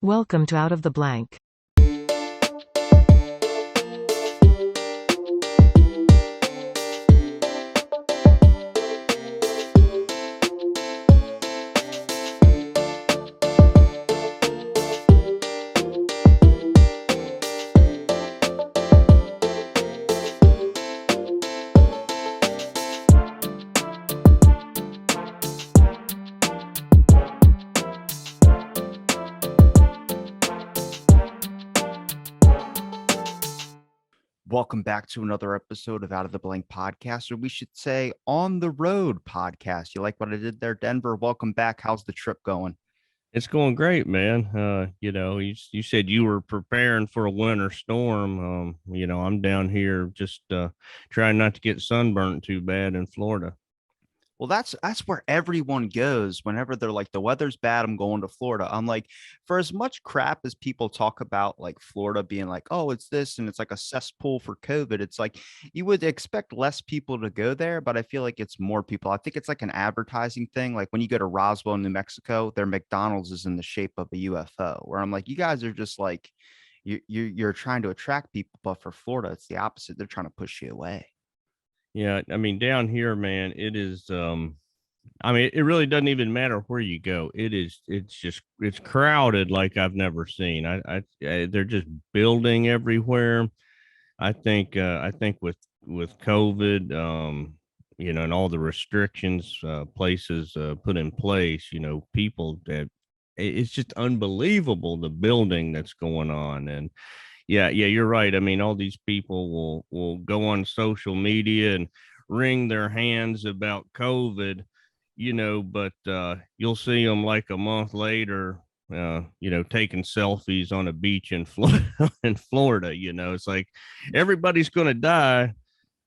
Welcome to Out of the Blank. Welcome back to another episode of Out of the Blank podcast, or we should say on the road podcast. You like what I did there, Denver? Welcome back. How's the trip going? It's going great, man. You said you were preparing for a winter storm. I'm down here just trying not to get sunburnt too bad in Florida. Well, that's where everyone goes whenever they're like, the weather's bad, I'm going to Florida. I'm like, for as much crap as people talk about like Florida being like, oh, it's this and it's like a cesspool for COVID. It's like you would expect less people to go there, but I feel like it's more people. I think it's like an advertising thing. Like when you go to Roswell, New Mexico, their McDonald's is in the shape of a UFO, where I'm like, you guys are just like you're trying to attract people, but for Florida, it's the opposite. They're trying to push you away. Yeah, I mean down here, man, it is I mean it really doesn't even matter where you go. It's crowded like I've never seen. They're just building everywhere. I think with COVID, and all the restrictions places put in place, people that it's just unbelievable the building that's going on. And yeah, you're right. I mean, all these people will go on social media and wring their hands about COVID, but you'll see them like a month later, taking selfies on a beach in Florida. In Florida, it's like everybody's going to die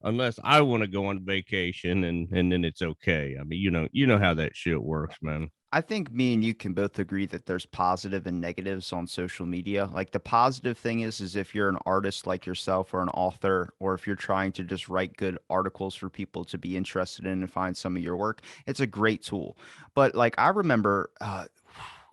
unless I want to go on vacation, and then it's okay. I mean, you know how that shit works, man. I think me and you can both agree that there's positive and negatives on social media. Like the positive thing is if you're an artist like yourself or an author, or if you're trying to just write good articles for people to be interested in and find some of your work, it's a great tool. But like I remember, I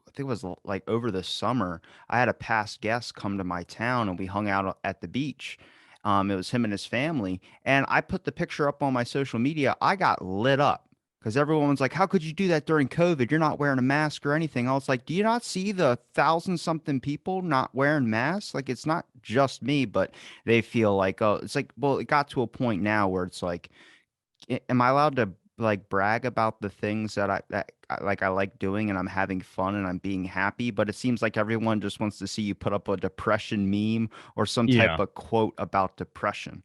think it was like over the summer, I had a past guest come to my town and we hung out at the beach. It was him and his family, and I put the picture up on my social media. I got lit up because everyone was like, "How could you do that during COVID? You're not wearing a mask or anything." I was like, "Do you not see the thousand something people not wearing masks? Like, it's not just me, but they feel like, oh, it's like, well, it got to a point now where it's like, am I allowed to like brag about the things that I like doing and I'm having fun and I'm being happy? But it seems like everyone just wants to see you put up a depression meme or some type Yeah. of quote about depression.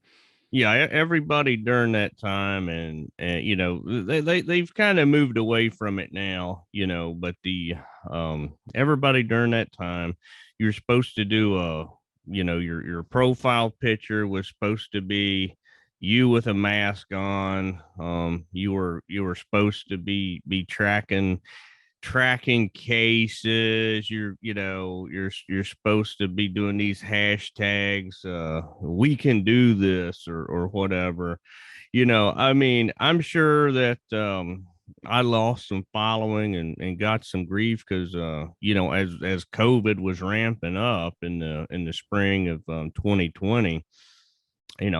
Yeah, everybody during that time, and they've kind of moved away from it now, but the everybody during that time, you're supposed to do your profile picture was supposed to be you with a mask on. You were supposed to be tracking cases. You're supposed to be doing these hashtags, we can do this, or whatever. I mean, I'm sure that I lost some following and got some grief because as COVID was ramping up in the spring of 2020. I'd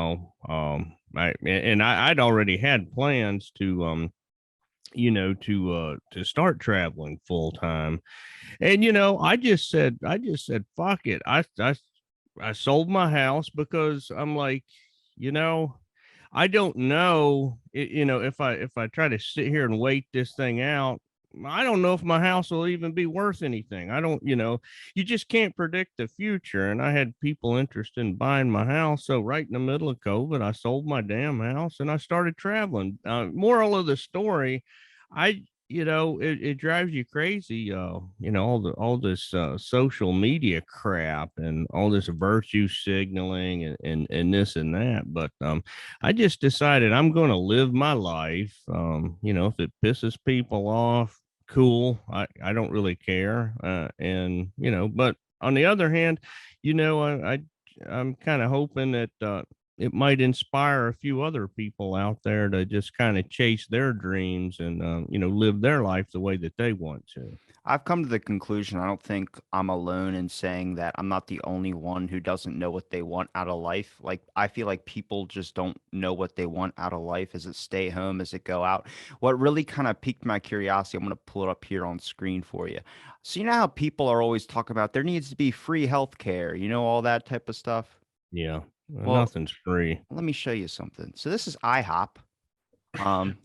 already had plans to start traveling full time. And I just said fuck it. I sold my house because I'm like, you know I don't know, if I try to sit here and wait this thing out, I don't know if my house will even be worth anything. I don't, you just can't predict the future. And I had people interested in buying my house. So right in the middle of COVID, I sold my damn house and I started traveling. Moral of the story, it drives you crazy, all this social media crap and all this virtue signaling and this and that. But I just decided I'm going to live my life. If it pisses people off, cool. I don't really care. But on the other hand, I'm kind of hoping that it might inspire a few other people out there to just kind of chase their dreams and live their life the way that they want to. I've come to the conclusion I don't think I'm alone in saying that I'm not the only one who doesn't know what they want out of life. Like, I feel like people just don't know what they want out of life. Is it stay home? Is it go out? What really kind of piqued my curiosity, I'm going to pull it up here on screen for you. So, you know how people are always talking about there needs to be free healthcare, all that type of stuff? Yeah, Well, nothing's free. let me show you something. So, this is IHOP. Um,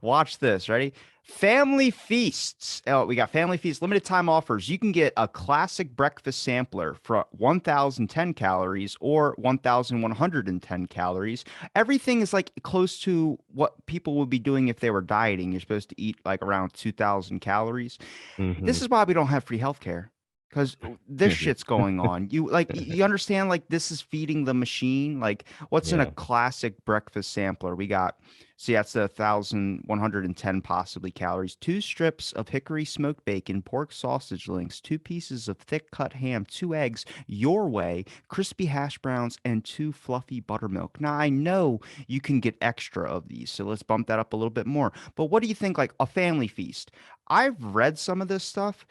Watch this. Ready? Family feasts. Oh, we got family feasts, limited time offers. You can get a classic breakfast sampler for 1,010 calories or 1,110 calories. Everything is like close to what people would be doing if they were dieting. You're supposed to eat like around 2,000 calories. Hmm. This is why we don't have free healthcare. Because this shit's going on. You understand like this is feeding the machine. Like what's in a Yeah. classic breakfast sampler? We got see that's the 1,110 possibly calories. Two strips of hickory smoked bacon, pork sausage links, two pieces of thick cut ham, two eggs, your way, crispy hash browns, and two fluffy buttermilk. Now I know you can get extra of these, so let's bump that up a little bit more. But what do you think like a family feast? I've read some of this stuff.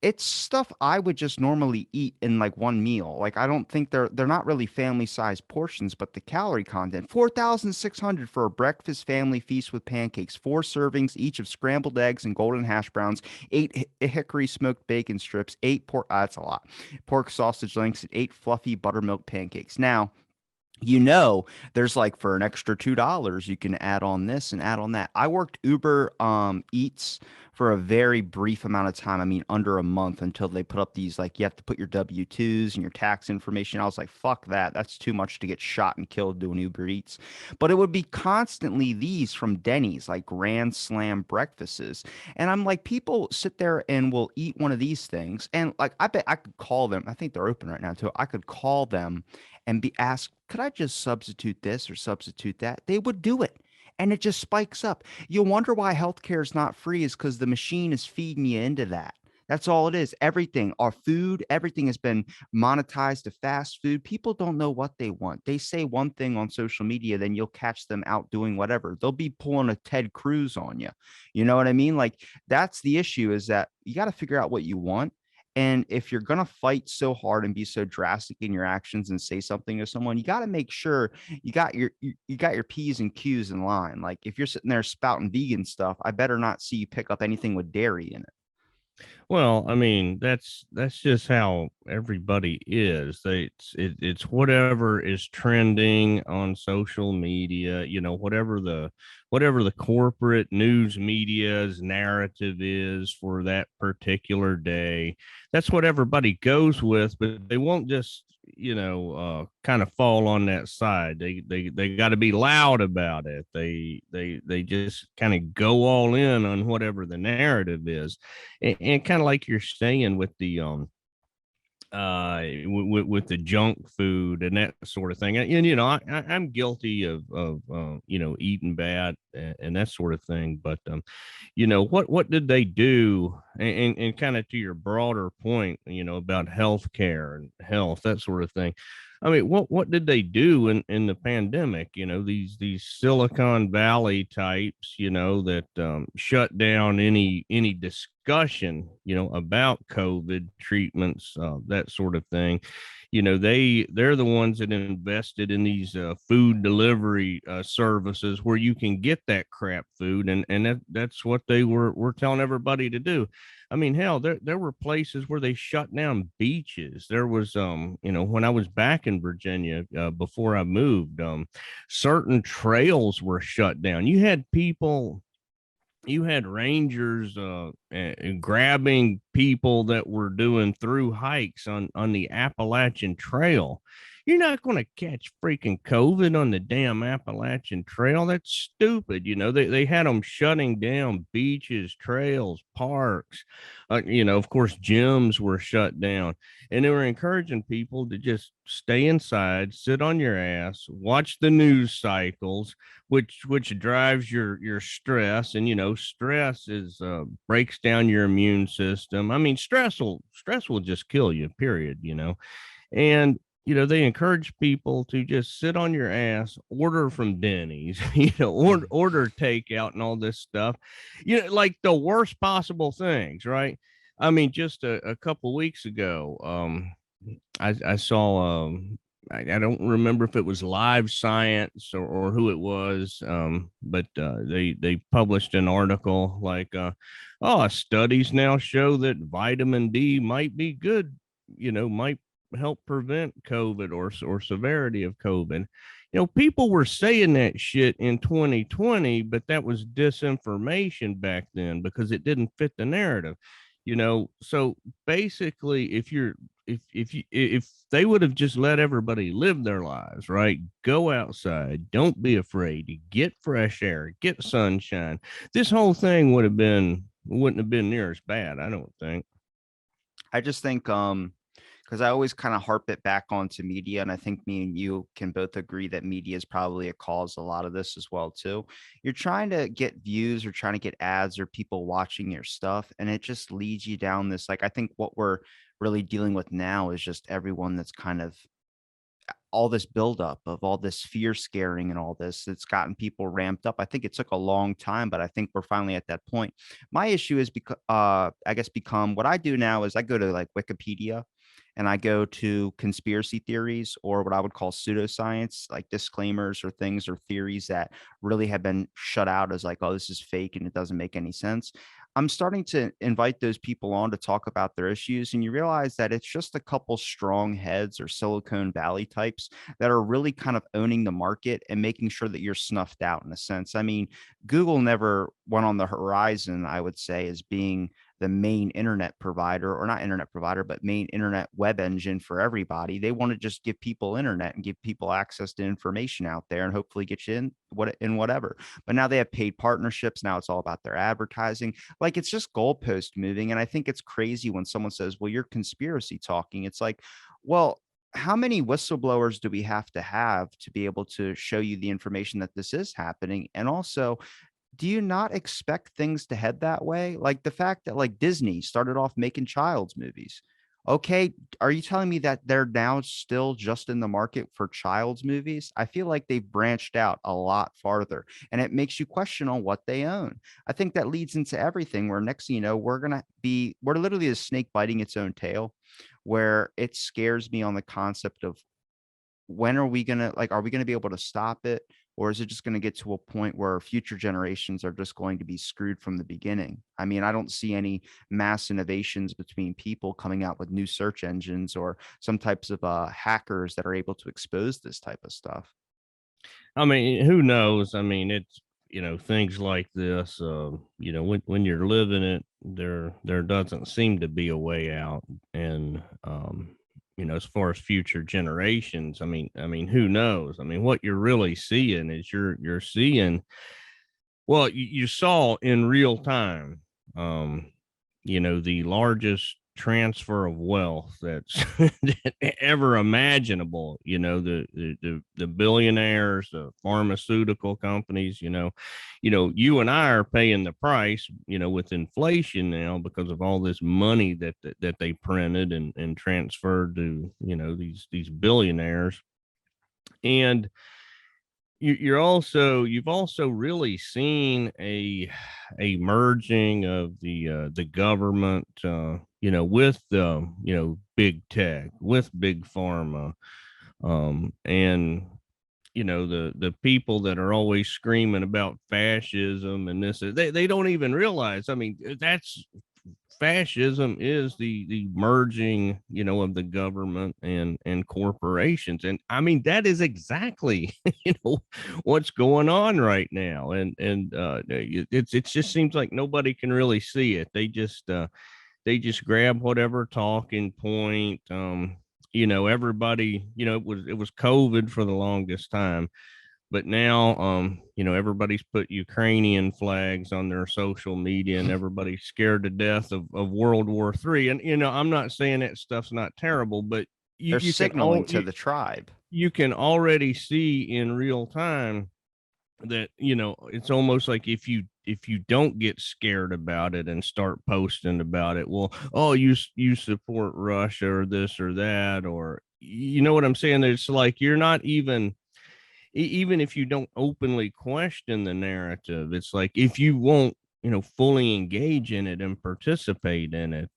It's stuff I would just normally eat in like one meal. Like I don't think they're not really family sized portions, but the calorie content, 4,600 for a breakfast family feast with pancakes, four servings each of scrambled eggs and golden hash browns, eight hickory smoked bacon strips, eight pork that's a lot. Pork sausage links, and eight fluffy buttermilk pancakes. Now, there's like for an extra $2 you can add on this and add on that. I worked Uber Eats for a very brief amount of time. I mean under a month until they put up these like you have to put your W-2s and your tax information. I was like, fuck that. That's too much to get shot and killed doing Uber Eats. But it would be constantly these from Denny's, like Grand Slam breakfasts. And I'm like, people sit there and will eat one of these things. And like I bet I could call them. I think they're open right now too. I could call them and be asked, could I just substitute this or substitute that? They would do it. And it just spikes up. You'll wonder why healthcare is not free is because the machine is feeding you into that. That's all it is. Everything, our food, everything has been monetized to fast food. People don't know what they want. They say one thing on social media, then you'll catch them out doing whatever. They'll be pulling a Ted Cruz on you. You know what I mean? Like that's the issue is that you got to figure out what you want and if you're going to fight so hard and be so drastic in your actions and say something to someone, you got to make sure you got your P's and Q's in line. Like if you're sitting there spouting vegan stuff, I better not see you pick up anything with dairy in it. Well, I mean, that's just how everybody is. It's whatever is trending on social media, whatever the corporate news media's narrative is for that particular day. That's what everybody goes with, but they won't just kind of fall on that side. They got to be loud about it. They just kind of go all in on whatever the narrative is, and kind of like you're saying with the with the junk food and that sort of thing. And I'm guilty of eating bad and that sort of thing. But what did they do? And kind of to your broader point, about healthcare and health, that sort of thing. I mean, what did they do in the pandemic? These Silicon Valley types, that shut down any discussion, about COVID treatments, that sort of thing. They're the ones that invested in these food delivery services where you can get that crap food, and that's what they were telling everybody to do. I mean, hell, there were places where they shut down beaches. There was, when I was back in Virginia before I moved, certain trails were shut down. You had rangers grabbing people that were doing through hikes on the Appalachian Trail. You're not going to catch freaking COVID on the damn Appalachian Trail. That's stupid. They had them shutting down beaches, trails, parks. Of course, gyms were shut down, and they were encouraging people to just stay inside, sit on your ass, watch the news cycles, which drives your stress. And stress is breaks down your immune system. I mean, stress will just kill you, period. And they encourage people to just sit on your ass, order from Denny's, Mm. order takeout and all this stuff, like the worst possible things, right? I mean, just a couple weeks ago, I saw, I don't remember if it was Live Science or who it was, but they published an article like, oh, studies now show that vitamin D might be good, might help prevent COVID or severity of COVID. People were saying that shit in 2020, but that was disinformation back then because it didn't fit the narrative. So basically, if they would have just let everybody live their lives, right? Go outside, don't be afraid, get fresh air, get sunshine. This whole thing wouldn't have been near as bad, I don't think. I just think, because I always kind of harp it back onto media, and I think me and you can both agree that media is probably a cause a lot of this as well too. You're trying to get views or trying to get ads or people watching your stuff, and it just leads you down this, like, I think what we're really dealing with now is just everyone that's kind of all this buildup of all this fear scaring and all this. It's gotten people ramped up. I think it took a long time, but I think we're finally at that point. My issue is because I guess become what I do now is I go to like Wikipedia and I go to conspiracy theories or what I would call pseudoscience, like disclaimers or things or theories that really have been shut out as like, oh, this is fake and it doesn't make any sense. I'm starting to invite those people on to talk about their issues, and you realize that it's just a couple strong heads or Silicon Valley types that are really kind of owning the market and making sure that you're snuffed out in a sense. I mean, Google never went on the horizon, I would say, as being the main internet provider, or not internet provider, but main internet web engine for everybody. They want to just give people internet and give people access to information out there and hopefully get you in whatever. But now they have paid partnerships. Now it's all about their advertising. Like, it's just goalpost moving. And I think it's crazy when someone says, well, you're conspiracy talking. It's like, well, how many whistleblowers do we have to be able to show you the information that this is happening? And also, do you not expect things to head that way? Like the fact that like Disney started off making child's movies. Okay, are you telling me that they're now still just in the market for child's movies? I feel like they've branched out a lot farther, and it makes you question on what they own. I think that leads into everything where next thing you know, we're literally a snake biting its own tail, where it scares me on the concept of when are we gonna like, are we gonna be able to stop it? Or is it just gonna get to a point where future generations are just going to be screwed from the beginning? I mean, I don't see any mass innovations between people coming out with new search engines or some types of hackers that are able to expose this type of stuff. I mean, who knows? I mean, it's things like this. When you're living it, there doesn't seem to be a way out. And as far as future generations, I mean, who knows? I mean, what you're really seeing is you're seeing, well, you saw in real time, um, the largest transfer of wealth that's ever imaginable. The billionaires, the pharmaceutical companies. You and I are paying the price, with inflation now because of all this money that they printed and transferred to these billionaires. And you've also really seen a merging of the government, with the big tech, with big pharma, and the people that are always screaming about fascism and this, they don't even realize. I mean, that's fascism is the merging, of the government and corporations. And I mean, that is exactly, what's going on right now. And it just seems like nobody can really see it. They just grab whatever talking point. Everybody, it was COVID for the longest time, but now, everybody's put Ukrainian flags on their social media, and everybody's scared to death of World War III. And I'm not saying that stuff's not terrible, but you They're you can signaling all to the tribe. you can already see in real time that it's almost like if you don't get scared about it and start posting about it, well, oh, you support Russia or this or that, or you know what I'm saying? It's like you're not even even if you don't openly question the narrative, it's like if you won't, fully engage in it and participate in it,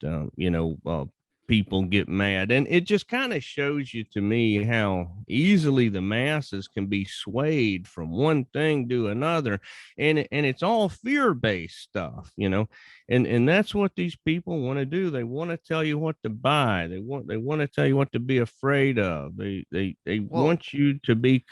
people get mad. And it just kind of shows you to me how easily the masses can be swayed from one thing to another. And it's all fear-based stuff, and that's what these people want to do. They want to tell you what to buy. They want to tell you what to be afraid of. They Well, want you to be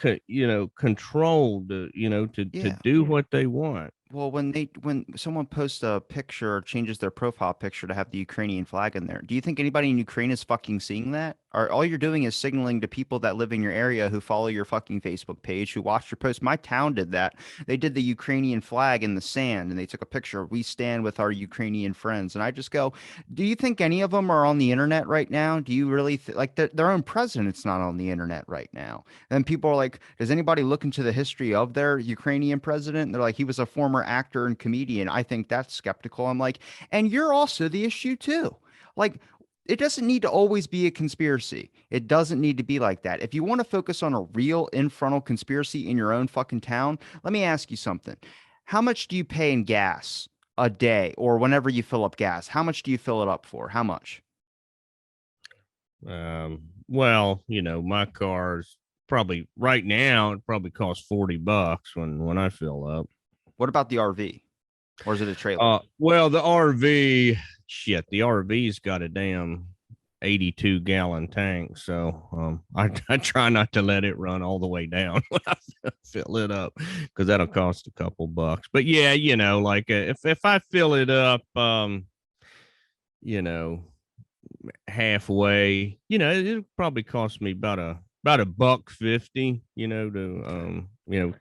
controlled, to yeah. do what they want. Well, when someone posts a picture or changes their profile picture to have the Ukrainian flag in there, do you think anybody in Ukraine is fucking seeing that? Or all you're doing is signaling to people that live in your area who follow your fucking Facebook page, who watch your posts. My town did that. They did the Ukrainian flag in the sand and they took a picture. We stand with our Ukrainian friends. And I just go, do you think any of them are on the internet right now? Do you really like their own president's not on the internet right now? And people are like, does anybody look into the history of their Ukrainian president? They're like, he was a former actor and comedian. I think that's skeptical. I'm like, and you're also the issue too. Like, it doesn't need to always be a conspiracy. It doesn't need to be like that. If you want to focus on a real infernal conspiracy in your own fucking town, let me ask you something. How much do you pay in gas a day or whenever you fill up gas? How much do you fill it up for? How much? Well, my car's probably right now, it probably costs $40 when I fill up. What about the RV? Or is it a trailer? Well, the RV, shit, the RV's got a damn 82-gallon tank. So I try not to let it run all the way down when I fill it up, because that'll cost a couple bucks. But yeah, like if I fill it up, you know, halfway, it'll probably cost me about a buck 50, to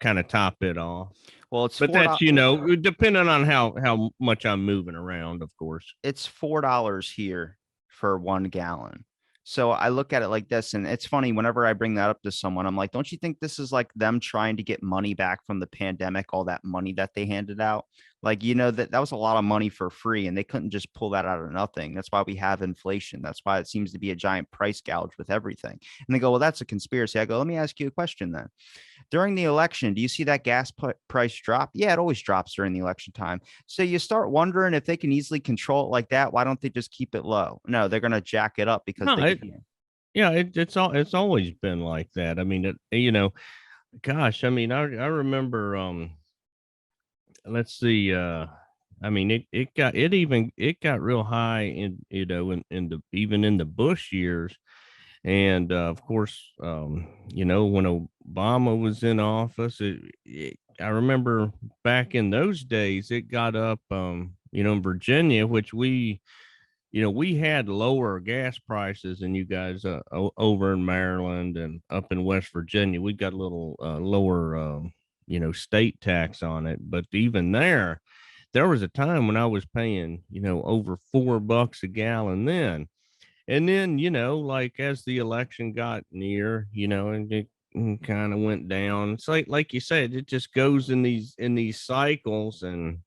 kind of top it off. Well, it's But that's, depending on how much I'm moving around, of course. it's $4 here for 1 gallon. So I look at it like this, and it's funny whenever I bring that up to someone, I'm like, don't you think this is like them trying to get money back from the pandemic, all that money that they handed out? Like, that was a lot of money for free, and they couldn't just pull that out of nothing. That's why we have inflation. That's why it seems to be a giant price gouge with everything. And they go, well, that's a conspiracy. I go, let me ask you a question then. During the election, do you see that gas price drop? Yeah, it always drops during the election time. So you start wondering if they can easily control it like that. Why don't they just keep it low? No, they're going to jack it up because No, they can. yeah, it's always been like that. I mean, gosh, I mean, I remember, let's see, I mean, it got real high in the even in the Bush years. And of course, when Obama was in office, I remember back in those days, it got up, in Virginia, which we had lower gas prices than you guys, over in Maryland and up in West Virginia. We got a little lower, state tax on it. But even there was a time when I was paying, over $4 a gallon then. And then, like as the election got near, and it kind of went down. It's like you said, it just goes in these cycles, and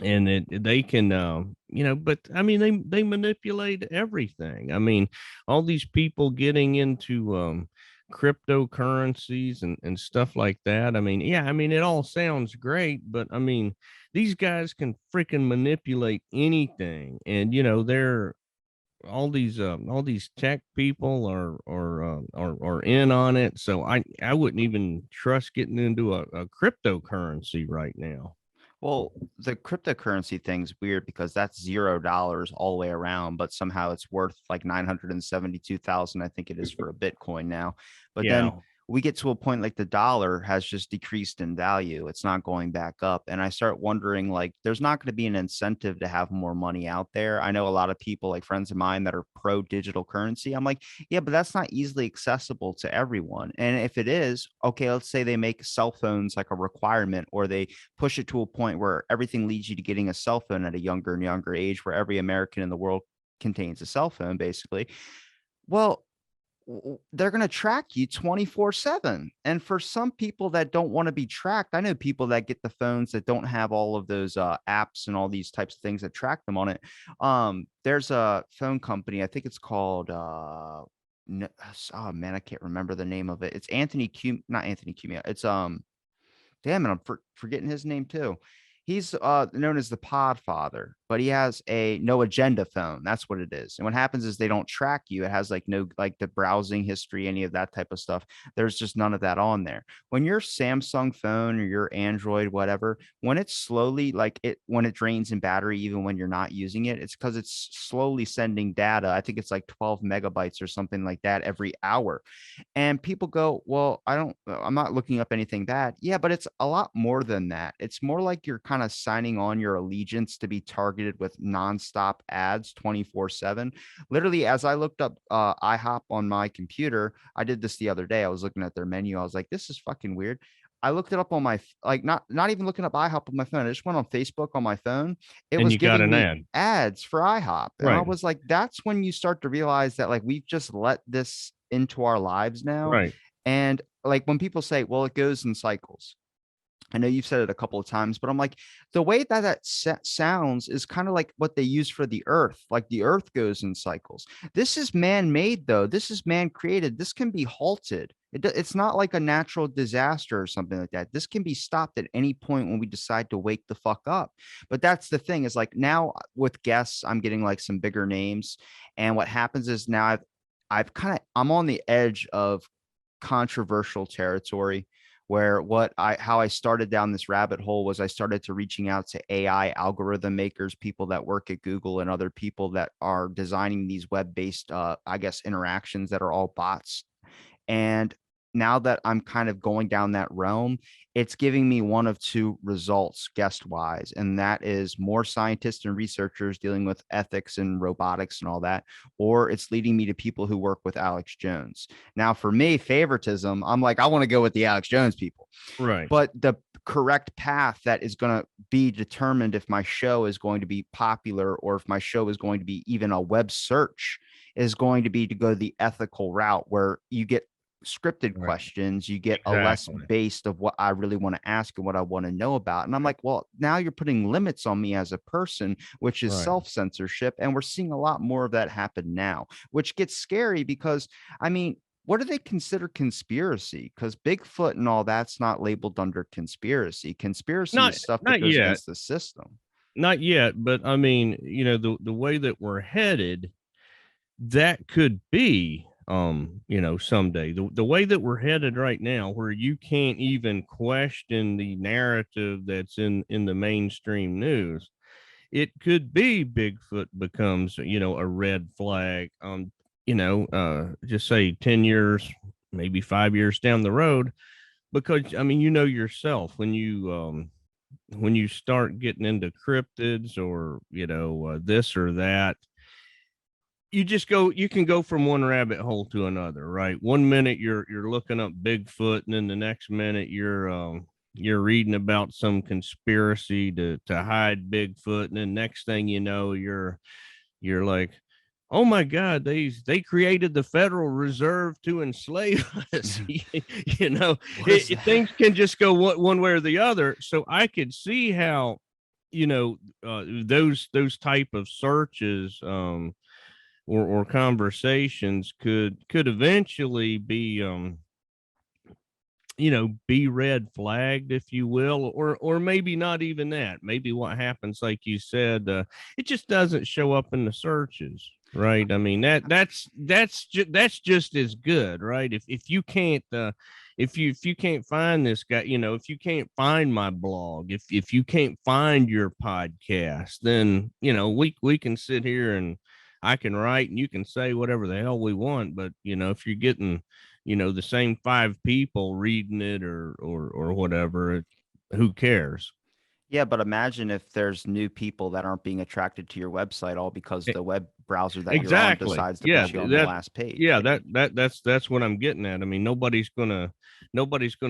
they can, but I mean, they manipulate everything. I mean, all these people getting into cryptocurrencies and stuff like that. I mean, yeah, I mean, it all sounds great, but I mean, these guys can freaking manipulate anything. And they're all these tech people are in on it. So I wouldn't even trust getting into a cryptocurrency right now. Well, the cryptocurrency thing's weird because that's $0 all the way around, but somehow it's worth like 972,000, I think it is for a Bitcoin now. But then Yeah. we get to a point like the dollar has just decreased in value. It's not going back up. And I start wondering, like, there's not going to be an incentive to have more money out there. I know a lot of people, like friends of mine, that are pro digital currency. I'm like, yeah, but that's not easily accessible to everyone. And if it is, okay, let's say they make cell phones like a requirement, or they push it to a point where everything leads you to getting a cell phone at a younger and younger age, where every American in the world contains a cell phone, basically. Well, they're going to track you 24/7. And for some people that don't want to be tracked, I know people that get the phones that don't have all of those apps and all these types of things that track them on it. There's a phone company, I think it's called oh man, I can't remember the name of it. It's not Anthony Cumia. It's damn it, I'm forgetting his name too. He's known as the Podfather, but he has a no agenda phone. That's what it is. And what happens is they don't track you. It has like no like the browsing history, any of that type of stuff. There's just none of that on there. When your Samsung phone or your Android, whatever, when it's slowly like it when it drains in battery, even when you're not using it, it's because it's slowly sending data. I think it's like 12 megabytes or something like that every hour. And people go, well, I'm not looking up anything bad. Yeah, but it's a lot more than that. It's more like you're kind of signing on your allegiance to be targeted with nonstop ads 24/7. Literally, as I looked up IHOP on my computer, I did this the other day. I was looking at their menu. I was like, this is fucking weird. I looked it up on my like not even looking up IHOP on my phone. I just went on Facebook on my phone. It And was you got giving an me ad. ads for IHOP. And I Right. was like, that's when you start to realize that like we've just let this into our lives now. Right. And like when people say, well, it goes in cycles. I know you've said it a couple of times, but I'm like, the way that sounds is kind of like what they use for the earth. Like the earth goes in cycles. This is man made, though. This is man created. This can be halted. It's not like a natural disaster or something like that. This can be stopped at any point when we decide to wake the fuck up. But that's the thing is like now with guests, I'm getting like some bigger names. And what happens is now I'm on the edge of controversial territory where how I started down this rabbit hole was I started to reaching out to AI algorithm makers, people that work at Google and other people that are designing these web-based I guess interactions that are all bots. And now that I'm kind of going down that realm, it's giving me one of two results guest wise. And that is more scientists and researchers dealing with ethics and robotics and all that, or it's leading me to people who work with Alex Jones. Now, for me, favoritism, I'm like, I want to go with the Alex Jones people. Right. But the correct path that is going to be determined if my show is going to be popular or if my show is going to be even a web search is going to be to go the ethical route where you get scripted Right. questions, you get a less Exactly. based of what I really want to ask and what I want to know about. And I'm like, well, now you're putting limits on me as a person, which is Right. self-censorship. And we're seeing a lot more of that happen now, which gets scary because I mean, what do they consider conspiracy? Because Bigfoot and all that's not labeled under conspiracy. Conspiracy Not is stuff that not goes yet. against the system. Not yet, but I mean, the way that we're headed, that could be someday. The way that we're headed right now, where you can't even question the narrative that's in the mainstream news, it could be Bigfoot becomes, a red flag. Just say 10 years, maybe 5 years down the road, because I mean, yourself when you start getting into cryptids or this or that, you can go from one rabbit hole to another, right? One minute you're looking up Bigfoot, and then the next minute you're reading about some conspiracy to hide Bigfoot, and then next thing you know, you're like, oh my God, they created the Federal Reserve to enslave us. What is that? Things can just go one way or the other. So I could see how, those type of searches, or conversations could eventually be, be red flagged, if you will, or maybe not even that. Maybe what happens, like you said, it just doesn't show up in the searches, right? I mean, that's just as good, right? If you can't, if you can't find this guy, if you can't find my blog, if you can't find your podcast, then we can sit here and I can write and you can say whatever the hell we want. But if you're getting, the same five people reading it or whatever, who cares? Yeah, but imagine if there's new people that aren't being attracted to your website all because E- the web browser that you're on Exactly. decides to Yeah. put you on the last page. Yeah, Like, that's what I'm getting at. I mean, nobody's gonna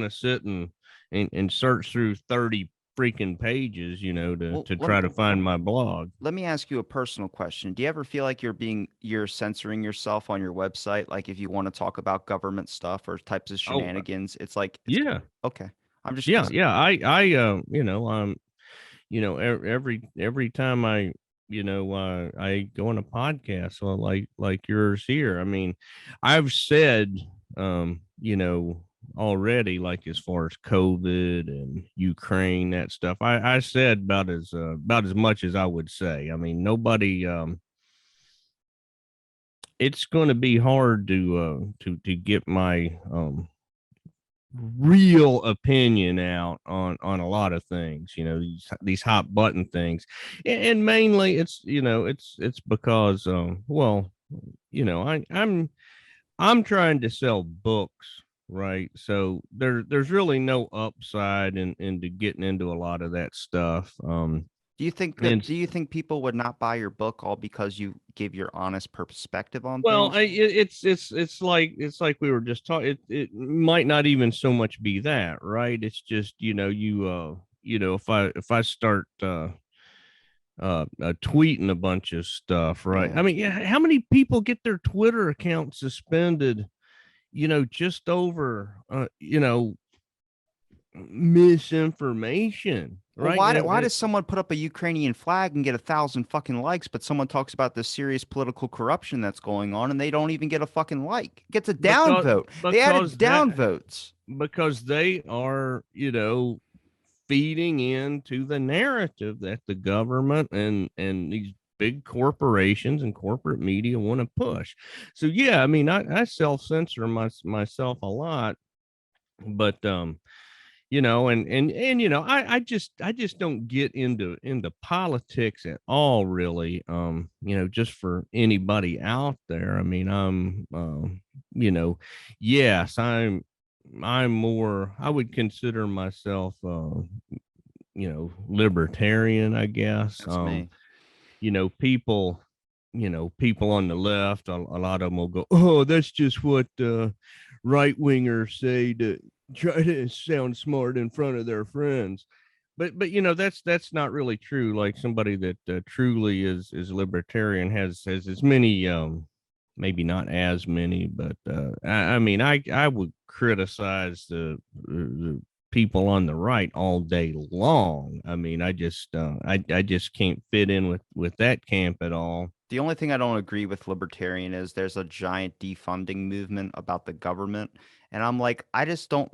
sit and search through 30 freaking pages, to Well, try to find my blog. let me ask you a personal question. Do you ever feel like you're censoring yourself on your website? Like if you want to talk about government stuff or types of Oh, shenanigans, it's like it's yeah, okay. I'm just yeah, because yeah. Every time I go on a podcast, like yours here. I mean, I've said, already, like as far as COVID and Ukraine, that stuff, I said about as much as I would say. I mean, nobody, it's going to be hard to get my real opinion out on a lot of things, these hot button things. And mainly it's because well, I'm trying to sell books, right? So there's really no upside into getting into a lot of that stuff. And do you think people would not buy your book all because you give your honest perspective on Well, things? it's like we were just talking. It might not even so much be that, right? It's just, if I start tweeting a bunch of stuff, right? I Yeah. mean, yeah, how many people get their Twitter account suspended? Just over misinformation, Well, right? And why does someone put up a Ukrainian flag and get 1,000 fucking likes, but someone talks about the serious political corruption that's going on and they don't even get a fucking like? It gets a because downvote. They added because that downvotes. because they are, feeding into the narrative that the government and these big corporations and corporate media want to push. So yeah, I mean, I self-censor myself a lot, but I just don't get into politics at all, really. Just for anybody out there. I mean, you know yes, I'm more, I would consider myself libertarian, I guess. That's me. People, people on the left, a lot of them will go, oh, that's just what right wingers say to try to sound smart in front of their friends. But that's not really true. Like somebody that truly is libertarian has as many, maybe not as many, but I mean, I would criticize the people on the right all day long. I mean, I just can't fit in with that camp at all. The only thing I don't agree with libertarian is there's a giant defunding movement about the government. And I'm like, I don't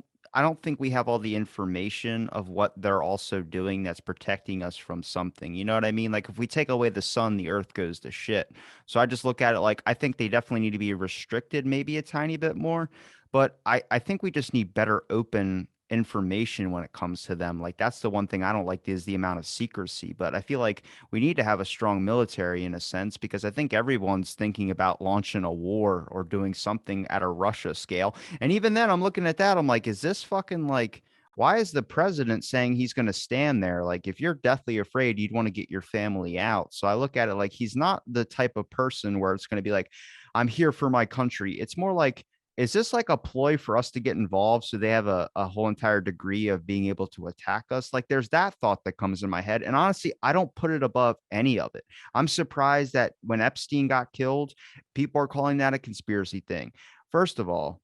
think we have all the information of what they're also doing that's protecting us from something. You know what I mean? Like if we take away the sun, the earth goes to shit. So I just look at it like I think they definitely need to be restricted maybe a tiny bit more. But I think we just need better open information when it comes to them. Like that's the one thing I don't like is the amount of secrecy. But I feel like we need to have a strong military in a sense because I think everyone's thinking about launching a war or doing something at a Russia scale. And even then, I'm looking at that. I'm like, is this fucking like, why is the president saying he's going to stand there? Like, if you're deathly afraid, you'd want to get your family out. So I look at it like he's not the type of person where it's going to be like, I'm here for my country. It's more like, is this like a ploy for us to get involved so they have a whole entire degree of being able to attack us? Like there's that thought that comes in my head. And honestly, I don't put it above any of it. I'm surprised that when Epstein got killed, people are calling that a conspiracy thing. First of all,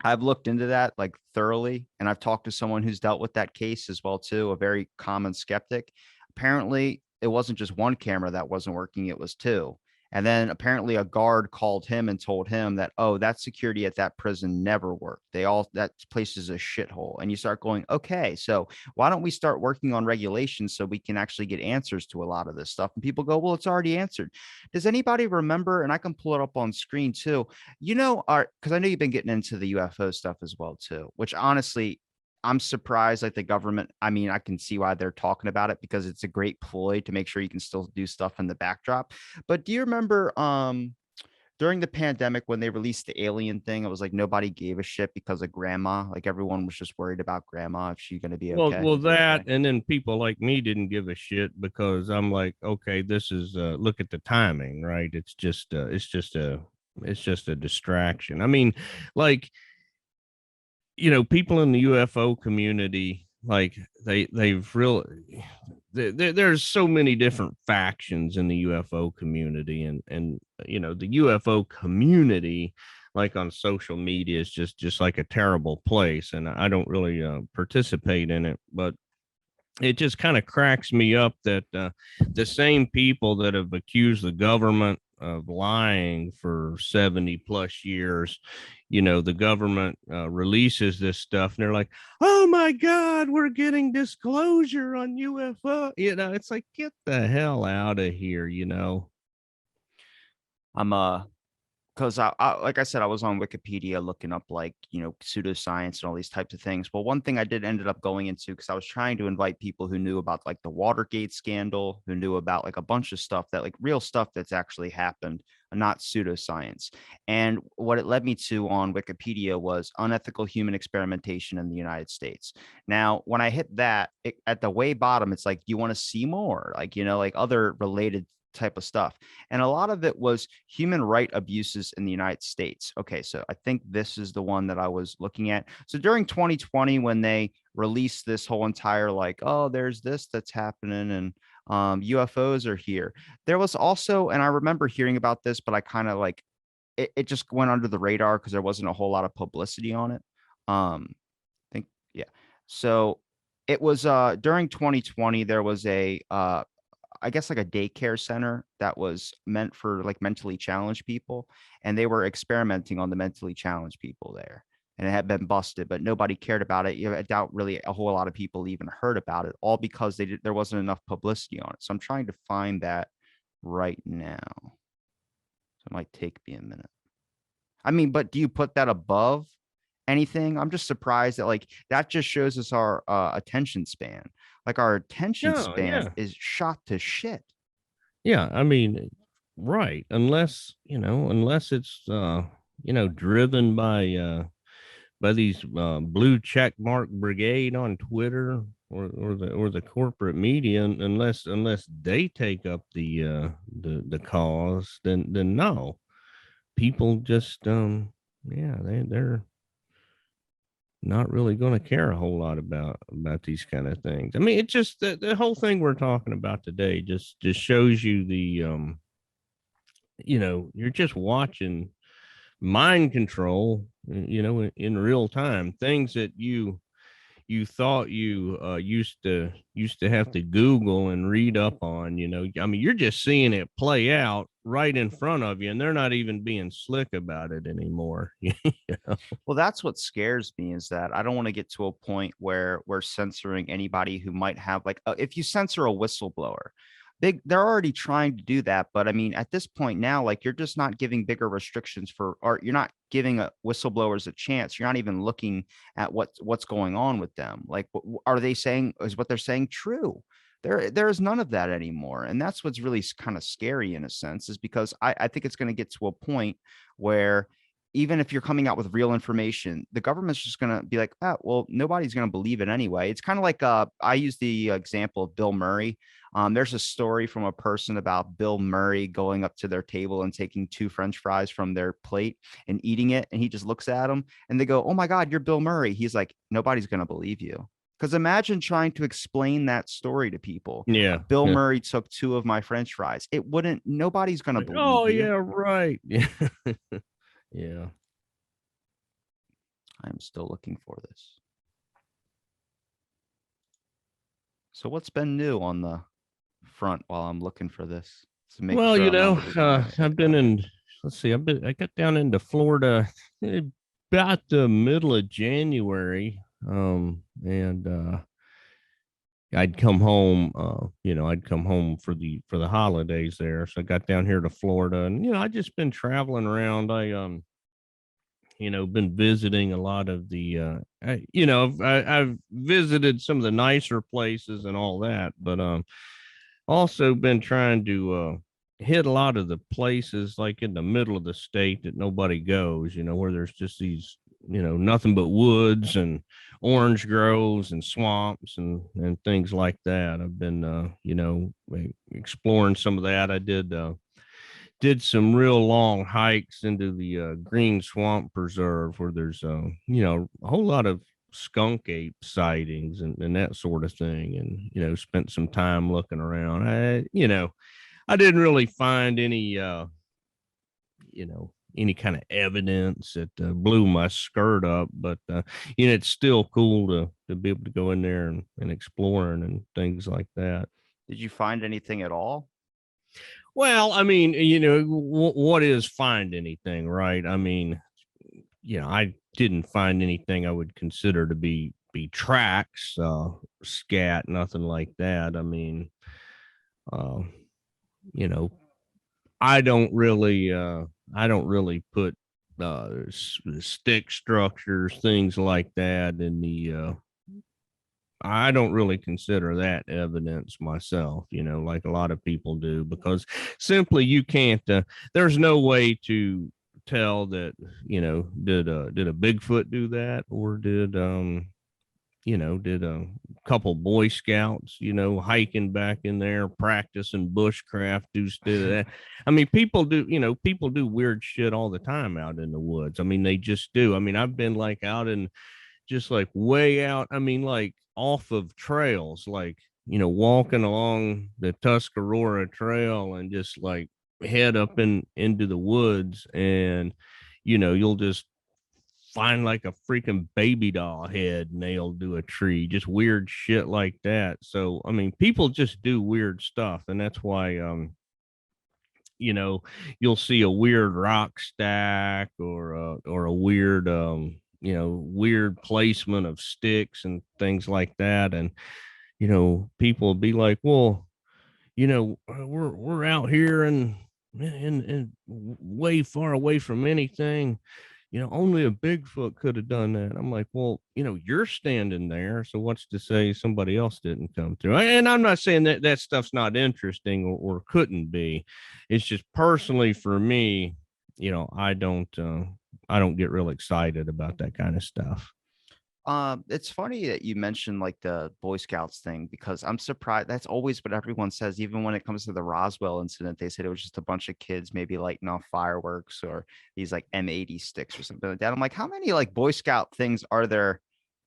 I've looked into that like thoroughly, and I've talked to someone who's dealt with that case as well too, a very common skeptic. Apparently, it wasn't just one camera that wasn't working, it was two. And then apparently a guard called him and told him that, oh, that security at that prison never worked. That place is a shithole. And you start going, okay, so why don't we start working on regulations so we can actually get answers to a lot of this stuff? And people go, well, it's already answered. Does anybody remember? And I can pull it up on screen too. Because I know you've been getting into the UFO stuff as well too, which honestly, I'm surprised like the government, I mean, I can see why they're talking about it because it's a great ploy to make sure you can still do stuff in the backdrop. But do you remember during the pandemic when they released the alien thing, it was like nobody gave a shit because of grandma. Like everyone was just worried about grandma if she's gonna be Well, okay. well, that, and then people like me didn't give a shit because I'm like, okay, this is look at the timing, right? It's just a distraction. I mean, like, people in the UFO community, like they've really there's so many different factions in the UFO community, and the UFO community, like on social media, is just like a terrible place, and I don't really participate in it, but it just kind of cracks me up that the same people that have accused the government of lying for 70 plus years, the government releases this stuff and they're like, oh my God, we're getting disclosure on UFO. It's like, get the hell out of here. I'm because like I said, I was on Wikipedia looking up like pseudoscience and all these types of things. Well, one thing I did ended up going into, because I was trying to invite people who knew about like the Watergate scandal, who knew about like a bunch of stuff, that like real stuff that's actually happened, not pseudoscience. And what it led me to on Wikipedia was unethical human experimentation in the United States. Now, when I hit that, at the way bottom, it's like, you want to see more, like like other related type of stuff. And a lot of it was human right abuses in the United States. Okay, so I think this is the one that I was looking at. So during 2020, when they released this whole entire like, oh, there's this that's happening, and UFOs are here. There was also, and I remember hearing about this, but I kind of like it just went under the radar because there wasn't a whole lot of publicity on it. I think, yeah. So it was during 2020, there was a I guess like a daycare center that was meant for like mentally challenged people, and they were experimenting on the mentally challenged people there, and it had been busted, but nobody cared about it. I doubt really a whole lot of people even heard about it, all because there wasn't enough publicity on it. So I'm trying to find that right now. So it might take me a minute. I mean, but do you put that above anything? I'm just surprised that like that just shows us our attention span. Like our attention No, span yeah. is shot to shit. Yeah, I mean, right. Unless it's driven by these blue check mark brigade on Twitter, or the corporate media, unless they take up the cause, then no. People just yeah, they're not really going to care a whole lot about these kind of things. I mean, it just the whole thing we're talking about today just shows you you're just watching mind control, in real time, things that you thought you used to have to Google and read up on. I mean, you're just seeing it play out right in front of you, and they're not even being slick about it anymore. Well, that's what scares me, is that I don't want to get to a point where we're censoring anybody who might have like if you censor a whistleblower, they're already trying to do that. But I mean, at this point now, like you're just not giving bigger restrictions for, or you're not giving whistleblowers a chance. You're not even looking at what's going on with them. Like, are they saying, is what they're saying true? There is none of that anymore. And that's what's really kind of scary in a sense, is because I think it's going to get to a point where even if you're coming out with real information, the government's just going to be like, ah, well, nobody's going to believe it anyway. It's kind of like I use the example of Bill Murray. There's a story from a person about Bill Murray going up to their table and taking two French fries from their plate and eating it. And he just looks at them and they go, oh my God, you're Bill Murray. He's like, nobody's going to believe you. Because imagine trying to explain that story to people. Yeah, Bill yeah. Murray took two of my French fries. It wouldn't, nobody's going to Like, believe oh you. yeah, right. Yeah. Yeah. I'm still looking for this. So what's been new on the front while I'm looking for this, to make Well, sure I'm not losing I've anything? been in. Let's see. I got down into Florida about the middle of January. And I'd come home for the holidays there. So I got down here to Florida, and I just been traveling around. Been visiting a lot of I've visited some of the nicer places and all that, but also been trying to hit a lot of the places like in the middle of the state that nobody goes, where there's just these, nothing but woods and orange groves and swamps and things like that. I've been, exploring some of that. I did some real long hikes into the Green Swamp Preserve, where there's a whole lot of skunk ape sightings and that sort of thing, and spent some time looking around. I didn't really find any kind of evidence that blew my skirt up, but it's still cool to be able to go in there and exploring and things like that. Did you find anything at all? Well, I mean, what is find anything, right? I mean, I didn't find anything I would consider to be tracks, scat, nothing like that. I mean, uh, you know, I don't really put stick structures, things like that in the I don't really consider that evidence myself, like a lot of people do, because simply you can't. There's no way to tell that. Did a Bigfoot do that, or did a couple Boy Scouts, hiking back in there, practicing bushcraft, do that. I mean, people do weird shit all the time out in the woods. I mean, they just do. I mean, I've been like out in just like way out. I mean, like off of trails, like, walking along the Tuscarora Trail and just like head up into the woods, and you'll just find like a freaking baby doll head nailed to a tree, just weird shit like that. So I mean, people just do weird stuff, and that's why you know you'll see a weird rock stack, or a weird weird placement of sticks and things like that. And people will be like, well, we're out here and way far away from anything. Only a Bigfoot could have done that. I'm like, well, you're standing there, so what's to say somebody else didn't come through? And I'm not saying that that stuff's not interesting, or couldn't be. It's just personally for me, I don't get real excited about that kind of stuff. It's funny that you mentioned like the Boy Scouts thing because I'm surprised. That's always what everyone says. Even when it comes to the Roswell incident, they said it was just a bunch of kids maybe lighting off fireworks or these like M80 sticks or something like that. I'm like, how many like Boy Scout things are there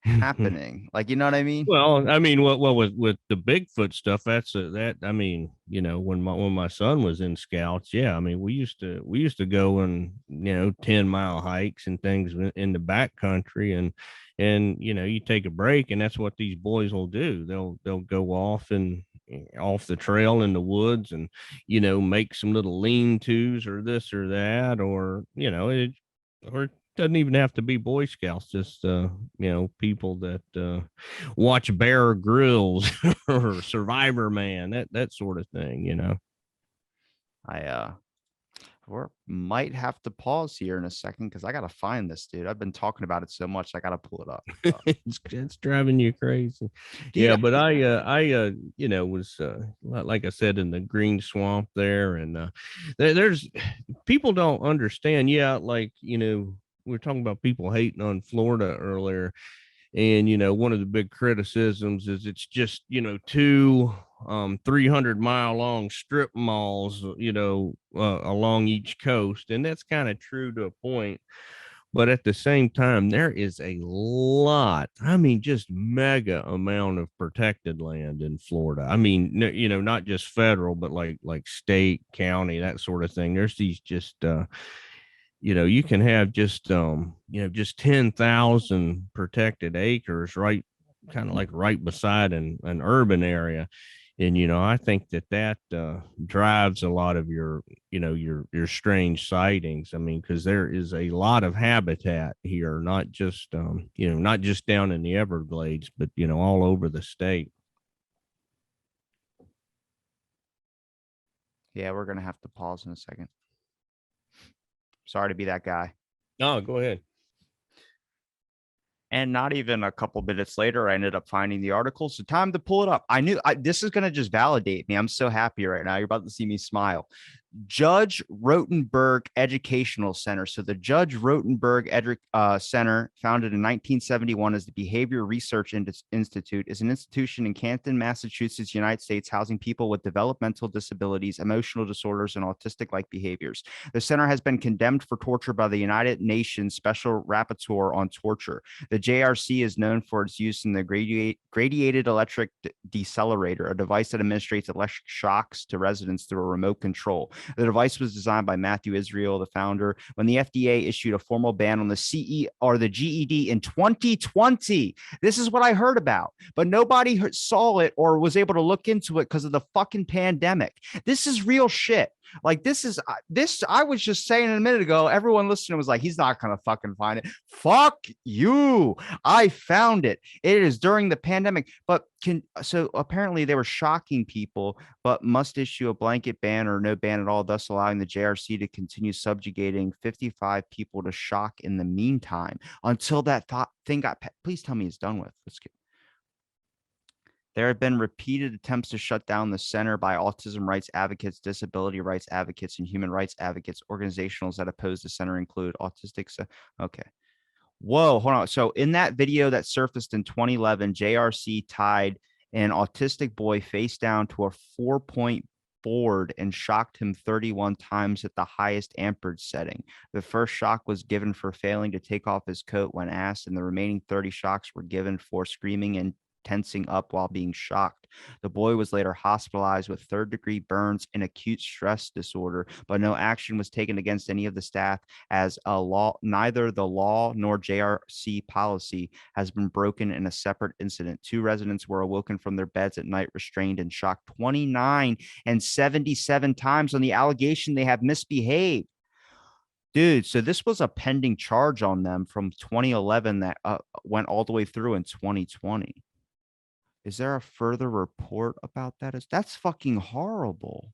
happening? Like, you know what I mean? Well, I mean, with the Bigfoot stuff, that I mean, when my son was in Scouts, yeah, I mean, we used to go and 10-mile hikes and things in the back country, and you take a break, and that's what these boys will do. They'll go off and off the trail in the woods, and make some little lean-tos or this or that, or doesn't even have to be Boy Scouts, just people that watch Bear Grylls or Survivor Man, that sort of thing. I we might have to pause here in a second because I gotta find this dude. I've been talking about it so much, I gotta pull it up. It's driving you crazy. Dude, Yeah, but was like I said, in the green swamp there, and there's people don't understand. Yeah, like we were talking about people hating on Florida earlier. And one of the big criticisms is it's just two 300-mile long strip malls along each coast, and that's kind of true to a point. But at the same time, there is a lot, I mean, just mega amount of protected land in Florida. I mean, not just federal, but like state, county, that sort of thing. There's these just you can have just 10,000 protected acres, right, kind of like right beside an urban area. And I think that drives a lot of your strange sightings. I mean, because there is a lot of habitat here, not just down in the Everglades, but all over the state. yeah, we're gonna have to pause in a second. Sorry to be that guy. No, go ahead. And not even a couple minutes later, I ended up finding the article. So time to pull it up. I knew this is going to just validate me. I'm so happy right now. You're about to see me smile. Judge Rotenberg Educational Center. So the Judge Rotenberg Center, founded in 1971 as the Behavior Research Institute, is an institution in Canton, Massachusetts, United States, housing people with developmental disabilities, emotional disorders, and autistic-like behaviors. The center has been condemned for torture by the United Nations Special Rapporteur on Torture. The JRC is known for its use in the gradiated electric decelerator, a device that administrates electric shocks to residents through a remote control. The device was designed by Matthew Israel, the founder, when the FDA issued a formal ban on the CE or the GED in 2020. This is what I heard about, but nobody saw it or was able to look into it because of the fucking pandemic. This is real shit. Like this, I was just saying a minute ago, everyone listening was like, he's not going to fucking find it. Fuck you. I found it. It is during the pandemic, but so apparently they were shocking people, but must issue a blanket ban or no ban at all, thus allowing the JRC to continue subjugating 55 people to shock in the meantime until that thing got, please tell me it's done with. Let's get. There have been repeated attempts to shut down the center by autism rights advocates, disability rights advocates, and human rights advocates. Organizations that oppose the center include autistic. Okay. Whoa, hold on. So in that video that surfaced in 2011, JRC tied an autistic boy face down to a 4-point board and shocked him 31 times at the highest amperage setting. The first shock was given for failing to take off his coat when asked, and the remaining 30 shocks were given for screaming and tensing up while being shocked. The boy was later hospitalized with third-degree burns and acute stress disorder, but no action was taken against any of the staff as neither the law nor JRC policy has been broken in a separate incident. 2 residents were awoken from their beds at night, restrained and shocked 29 and 77 times on the allegation they have misbehaved. Dude, so this was a pending charge on them from 2011 that went all the way through in 2020. Is there a further report about that? That's fucking horrible.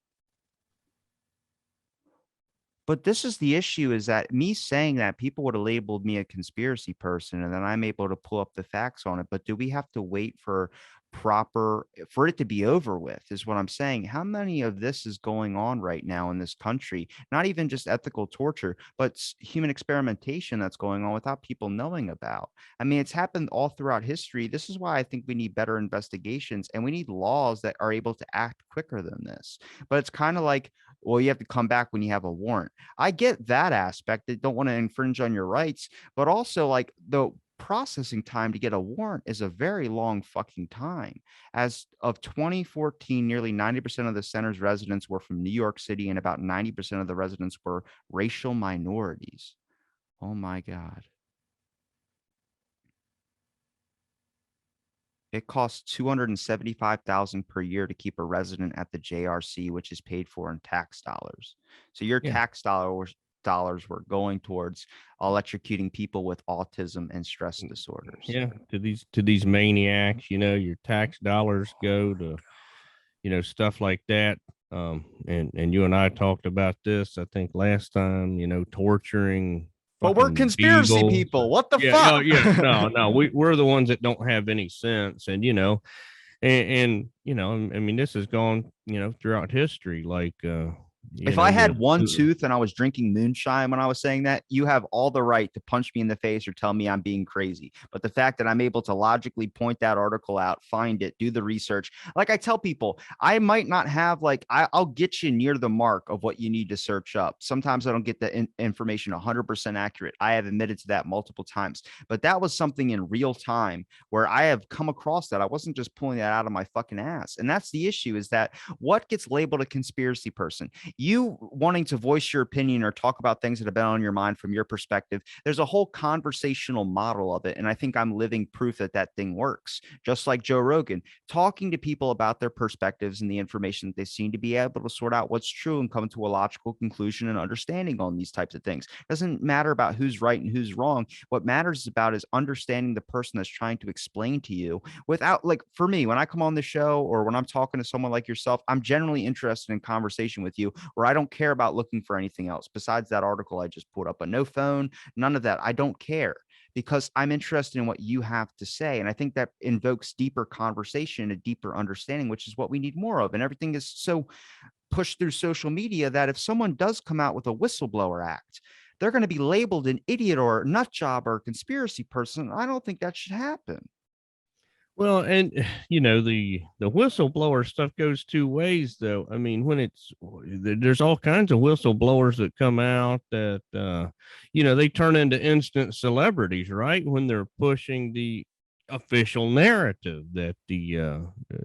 But this is the issue, is that me saying that, people would have labeled me a conspiracy person, and then I'm able to pull up the facts on it. But do we have to wait for it to be over with, is what I'm saying. How many of this is going on right now in this country? Not even just ethical torture, but human experimentation that's going on without people knowing about. I mean, it's happened all throughout history. This is why I think we need better investigations, and we need laws that are able to act quicker than this. But it's kind of like, well, you have to come back when you have a warrant. I get that aspect. They don't want to infringe on your rights, but also like the processing time to get a warrant is a very long fucking time. As of 2014, nearly 90% of the center's residents were from New York City, and about 90% of the residents were racial minorities. Oh my God. It costs $275,000 per year to keep a resident at the JRC, which is paid for in tax dollars. So your tax dollars were going towards electrocuting people with autism and stress disorders. Yeah, to these maniacs, your tax dollars go to, stuff like that. And you and I talked about this, I think, last time, torturing. But we're conspiracy beagles. People. What the fuck? No, yeah, no. We're the ones that don't have any sense, and and I mean, this has gone, throughout history. Like, if I had one tooth and I was drinking moonshine when I was saying that, you have all the right to punch me in the face or tell me I'm being crazy. But the fact that I'm able to logically point that article out, find it, do the research, like I tell people, I might not have I'll get you near the mark of what you need to search up. Sometimes I don't get the information 100% accurate. I have admitted to that multiple times, but that was something in real time where I have come across that. I wasn't just pulling that out of my fucking ass. And that's the issue, is that what gets labeled a conspiracy person? You wanting to voice your opinion or talk about things that have been on your mind from your perspective, there's a whole conversational model of it. And I think I'm living proof that that thing works. Just like Joe Rogan, talking to people about their perspectives and the information that they seem to be able to sort out what's true and come to a logical conclusion and understanding on these types of things. It doesn't matter about who's right and who's wrong. What matters about is understanding the person that's trying to explain to you without, like, for me, when I come on the show or when I'm talking to someone like yourself, I'm generally interested in conversation with you, where I don't care about looking for anything else besides that article I just pulled up. But no phone, none of that. I don't care, because I'm interested in what you have to say. And I think that invokes deeper conversation, a deeper understanding, which is what we need more of. And everything is so pushed through social media that if someone does come out with a whistleblower act, they're going to be labeled an idiot or a nut job or a conspiracy person. I don't think that should happen. Well, and the whistleblower stuff goes two ways, though. I mean, when there's all kinds of whistleblowers that come out that they turn into instant celebrities, right? When they're pushing the official narrative that the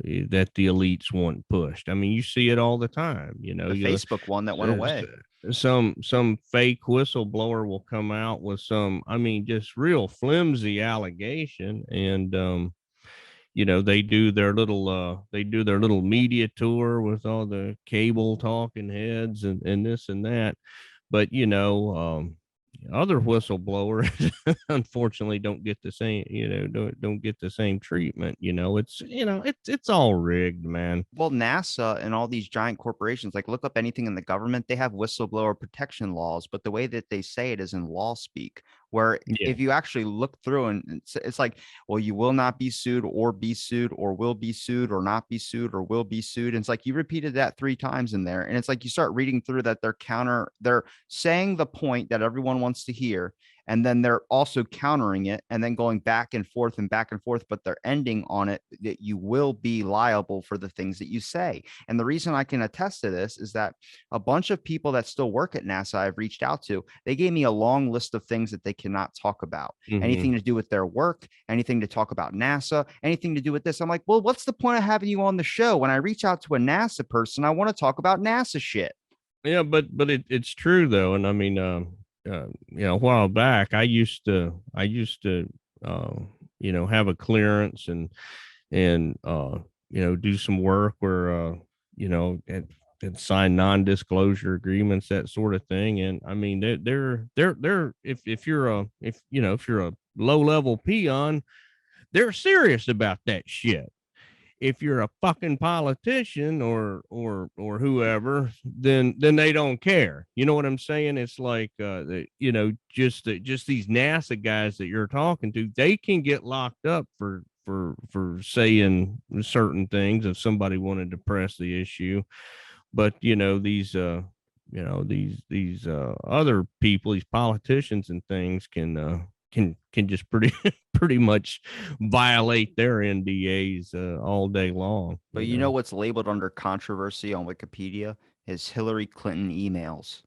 elites want pushed. I mean, you see it all the time. The Facebook one that went uh, away. some fake whistleblower will come out with some, I mean, just real flimsy allegation, and they do their little media tour with all the cable talking heads and this and that. But other whistleblowers unfortunately don't get the same, don't get the same treatment. It's all rigged, man. Well, NASA and all these giant corporations, like look up anything in the government, they have whistleblower protection laws, but the way that they say it is in law speak, where Yeah. if you actually look through and it's like, well, you will not be sued or will be sued or not be sued or will be sued. And it's like you repeated that 3 times in there. And it's like you start reading through that they're saying the point that everyone wants to hear, and then they're also countering it and then going back and forth, but they're ending on it that you will be liable for the things that you say. And the reason I can attest to this is that a bunch of people that still work at NASA I've reached out to, they gave me a long list of things that they cannot talk about. Mm-hmm. Anything to do with their work, anything to talk about NASA, anything to do with this. I'm like, well, what's the point of having you on the show? When I reach out to a NASA person, I want to talk about NASA shit. Yeah, but it's true though, and I mean, a while back, I used to, uh, have a clearance and do some work where, and sign non-disclosure agreements, that sort of thing. And I mean, they're if you're if you're a low-level peon, they're serious about that shit. If you're a fucking politician or whoever, then they don't care. You know what I'm saying? It's like just these NASA guys that you're talking to, they can get locked up for saying certain things if somebody wanted to press the issue. But these other people, these politicians and things can just pretty much violate their NDAs all day long. But you know what's labeled under controversy on Wikipedia is Hillary Clinton emails.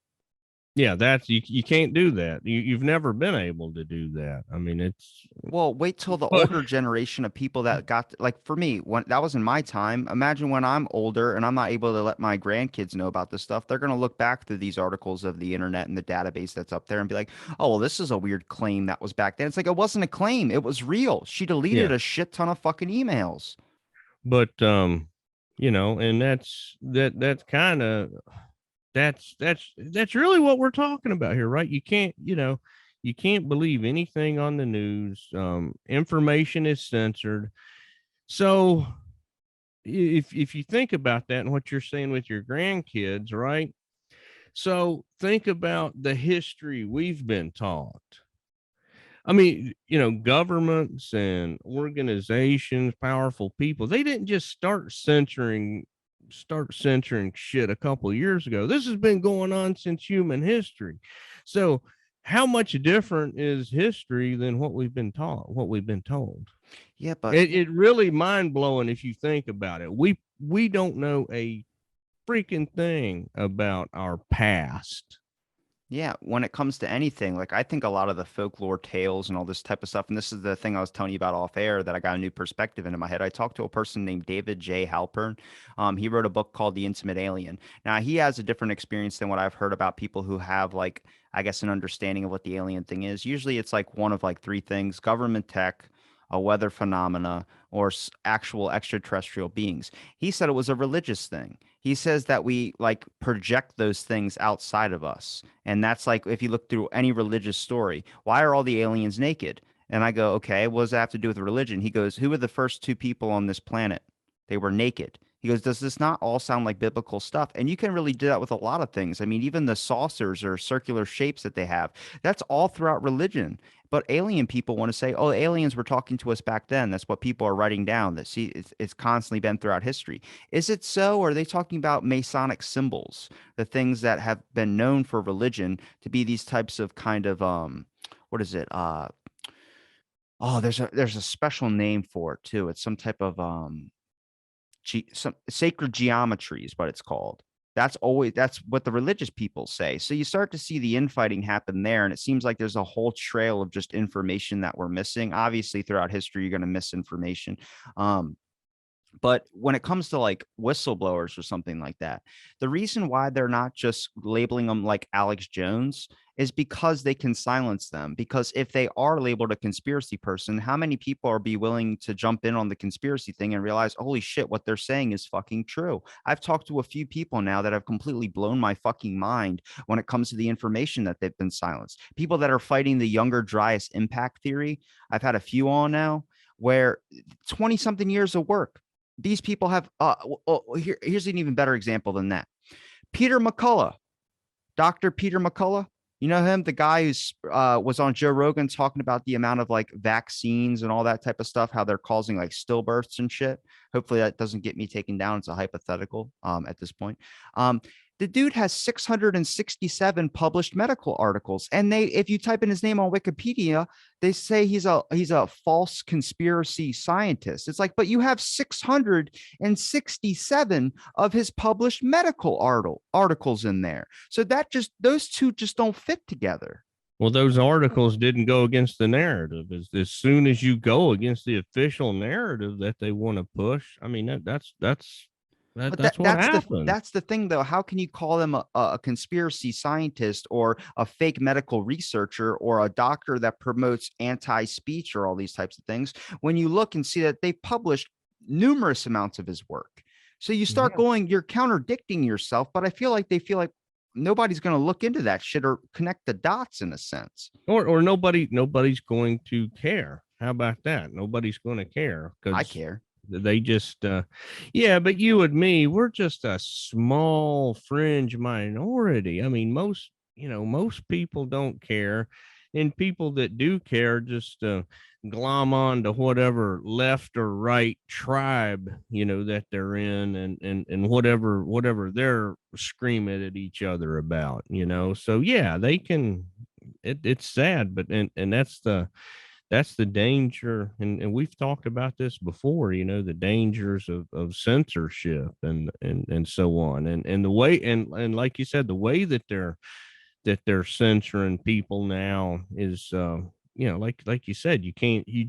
Yeah, that's you can't do that. You've never been able to do that. I mean, it's Well, wait till the but older generation of people that got like for me, when that was in my time. Imagine when I'm older and I'm not able to let my grandkids know about this stuff. They're going to look back through these articles of the internet and the database that's up there and be like, oh, well, this is a weird claim that was back then. It's like it wasn't a claim, it was real. She deleted yeah, a shit ton of fucking emails. but and that's kind of that's really what we're talking about here, right? You can't believe anything on the news. Information is censored. So if you think about that and what you're saying with your grandkids, right? So think about the history we've been taught. I mean, governments and organizations, powerful people, they didn't just start censoring shit a couple of years ago. This has been going on since human history. So how much different is history than what we've been taught, what we've been told? Yeah, but It really mind blowing if you think about it. We don't know a freaking thing about our past. yeah, when it comes to anything, like I think a lot of the folklore tales and all this type of stuff, and this is the thing I was telling you about off air that I got a new perspective into my head. I talked to a person named David J. Halpern. He wrote a book called The Intimate Alien. Now he has a different experience than what I've heard about people who have like, I guess, an understanding of what the alien thing is. Usually it's like one of like 3 things: government tech, a weather phenomena, or actual extraterrestrial beings. He said it was a religious thing. He says that we like project those things outside of us. And that's like if you look through any religious story, why are all the aliens naked? And I go, okay, what does that have to do with religion? He goes, who were the first 2 people on this planet? They were naked. He goes, does this not all sound like biblical stuff? And you can really do that with a lot of things. I mean, even the saucers or circular shapes that they have, that's all throughout religion. But alien people want to say, oh, aliens were talking to us back then. That's what people are writing down. That see, it's constantly been throughout history. Is it so? Or are they talking about Masonic symbols, the things that have been known for religion to be these types of kind of what is it? Oh, there's a special name for it too. It's some type of some sacred geometry is what it's called. That's what the religious people say. So you start to see the infighting happen there, and it seems like there's a whole trail of just information that we're missing. Obviously, throughout history, you're going to miss information. Um, but when it comes to like whistleblowers or something like that, the reason why they're not just labeling them like Alex Jones is because they can silence them. Because if they are labeled a conspiracy person, how many people are be willing to jump in on the conspiracy thing and realize, holy shit, what they're saying is fucking true? I've talked to a few people now that have completely blown my fucking mind when it comes to the information that they've been silenced. People that are fighting the younger, driest impact theory. I've had a few on now where 20 something years of work, these people have here's an even better example than that. Peter McCullough, Dr. Peter McCullough, you know him, the guy who's was on Joe Rogan talking about the amount of like vaccines and all that type of stuff, how they're causing like stillbirths and shit. Hopefully that doesn't get me taken down. It's a hypothetical at this point. Um, the dude has 667 published medical articles, and they, if you type in his name on Wikipedia, they say he's a false conspiracy scientist. It's like, but you have 667 of his published medical articles in there. So that just, those two just don't fit together. Well, those articles didn't go against the narrative. As soon as you go against the official narrative that they want to push, I mean But that's what happened. that's the thing though. How can you call them a conspiracy scientist or a fake medical researcher or a doctor that promotes anti-speech or all these types of things when you look and see that they've published numerous amounts of his work? So you start Yeah. going, you're contradicting yourself, but I feel like they feel like nobody's going to look into that shit or connect the dots in a sense. Or nobody's going to care. How about that? Nobody's going to care I because care. they just yeah, but you and me, we're just a small fringe minority. I mean, most people don't care, and people that do care just glom on to whatever left or right tribe that they're in, and whatever they're screaming at each other about. So yeah, they can. It's sad, but and that's the danger, and we've talked about this before, the dangers of censorship and so on, and the way, and like you said, the way that they're censoring people now is like you said, you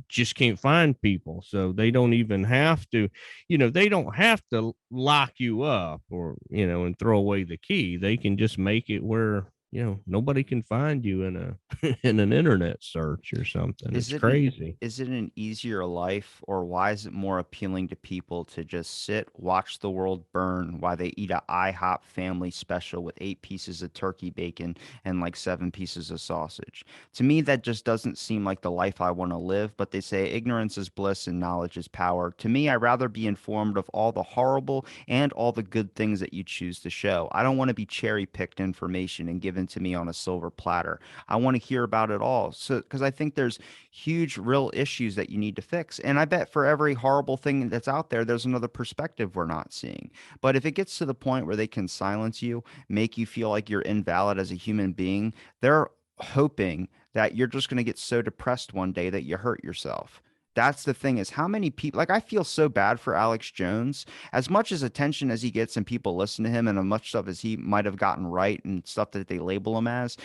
just can't find people, so they don't even have to, they don't have to lock you up or and throw away the key. They can just make it where nobody can find you in a in an internet search or something. Is It's it an crazy. is it an easier life, or why is it more appealing to people to just sit, watch the world burn while they eat a IHOP family special with 8 pieces of turkey bacon and like 7 pieces of sausage? To me, that just doesn't seem like the life I want to live, but they say ignorance is bliss and knowledge is power. To me, I'd rather be informed of all the horrible and all the good things that you choose to show. I don't want to be cherry-picked information and given to me on a silver platter. I want to hear about it all. So, because I think there's huge, real issues that you need to fix. And I bet for every horrible thing that's out there, there's another perspective we're not seeing. But if it gets to the point where they can silence you, make you feel like you're invalid as a human being, they're hoping that you're just going to get so depressed one day that you hurt yourself. That's the thing, is how many people, like, I feel so bad for Alex Jones. As much as attention as he gets and people listen to him, and as much stuff as he might have gotten right and stuff that they label him as,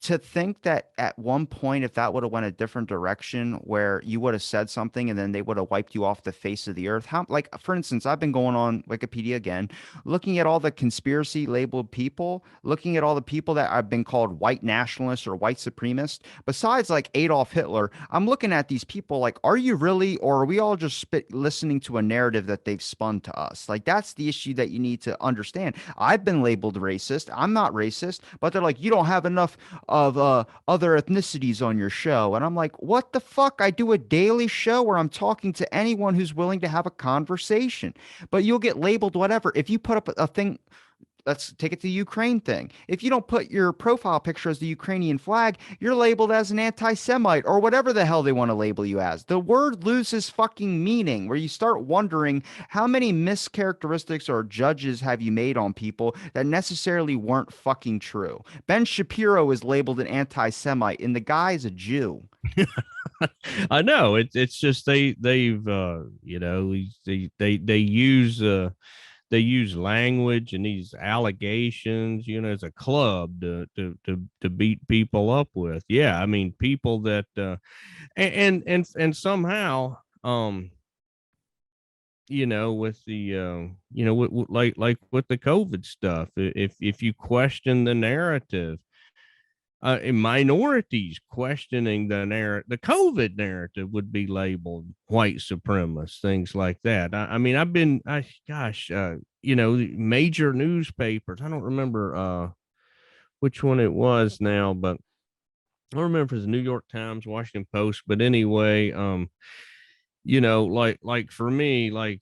to think that at one point, if that would have went a different direction where you would have said something and then they would have wiped you off the face of the earth. How, like, for instance, I've been going on Wikipedia again, looking at all the conspiracy labeled people, looking at all the people that have been called white nationalists or white supremacists. Besides like Adolf Hitler, I'm looking at these people like, are you really, or are we all just listening to a narrative that they've spun to us? Like, that's the issue that you need to understand. I've been labeled racist. I'm not racist, but they're like, you don't have enough of other ethnicities on your show. And I'm like, what the fuck? I do a daily show where I'm talking to anyone who's willing to have a conversation. But you'll get labeled whatever. If you put up a thing, let's take it to the Ukraine thing. If you don't put your profile picture as the Ukrainian flag, you're labeled as an anti-Semite or whatever the hell they want to label you as. The word loses fucking meaning where you start wondering how many mischaracteristics or judges have you made on people that necessarily weren't fucking true. Ben Shapiro is labeled an anti-Semite and the guy is a Jew. I know it's just they've you know they use language and these allegations, you know, as a club to beat people up with. Yeah, I mean people that and somehow you know with the you know like with the COVID stuff, if you question the narrative, in minorities questioning the COVID narrative would be labeled white supremacist, things like that. I mean, gosh, you know, major newspapers. I don't remember which one it was now, but I don't remember if it was the New York Times, Washington Post. But anyway, you know, like for me, like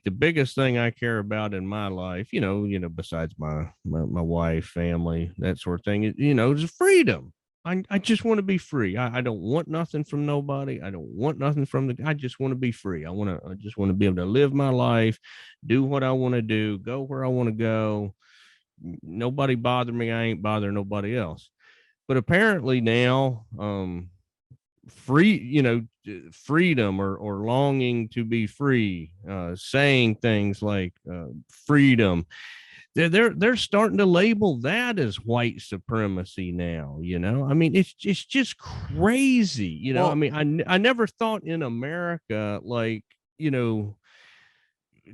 the biggest thing I care about in my life, besides my wife, family, that sort of thing, you know, is freedom. I just want to be free. I don't want nothing from nobody. I don't want nothing from I just want to be free. I just want to be able to live my life, do what I want to do, go where I want to go. Nobody bother me. I ain't bother nobody else. But apparently now, free, freedom or longing to be free, saying things like freedom, they're starting to label that as white supremacy now. I mean, it's just crazy. I Well, mean, I never thought in America, like,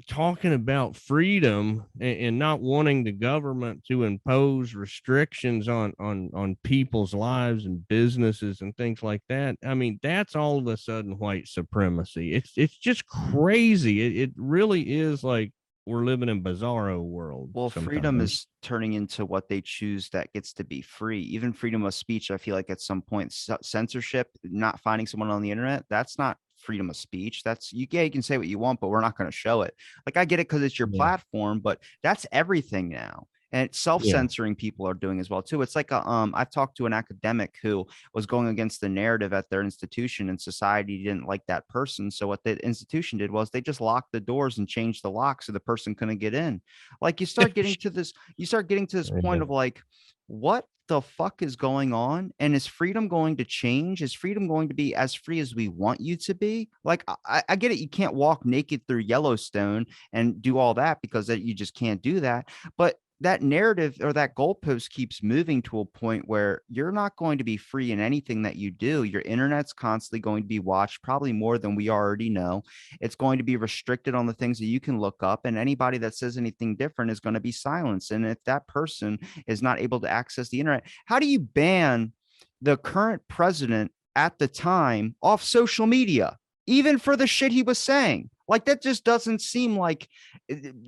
talking about freedom and not wanting the government to impose restrictions on people's lives and businesses and things like that. I mean, that's all of a sudden white supremacy. It's just crazy. It really is like we're living in bizarro world Well, freedom sometimes. is turning into what they choose that gets to be free. Even freedom of speech, I feel like at some point, censorship, not finding someone on the internet, that's not freedom of speech. That's you can say what you want, but we're not going to show it. Like I get it because it's your Yeah. platform, but that's everything now. And Yeah. self-censoring people are doing as well too. It's like I've talked to an academic who was going against the narrative at their institution and society didn't like that person. So what the institution did was they just locked the doors and changed the lock so the person couldn't get in. Like you start getting to this point of like, what the fuck is going on? And is freedom going to change? Is freedom going to be as free as we want you to be? Like, I get it. You can't walk naked through Yellowstone and do all that because that you just can't do that. But that narrative or that goalpost keeps moving to a point where you're not going to be free in anything that you do. Your internet's constantly going to be watched, probably more than we already know. It's going to be restricted on the things that you can look up, and anybody that says anything different is going to be silenced. And if that person is not able to access the internet, how do you ban the current president at the time off social media, even for the shit he was saying? Like that just doesn't seem like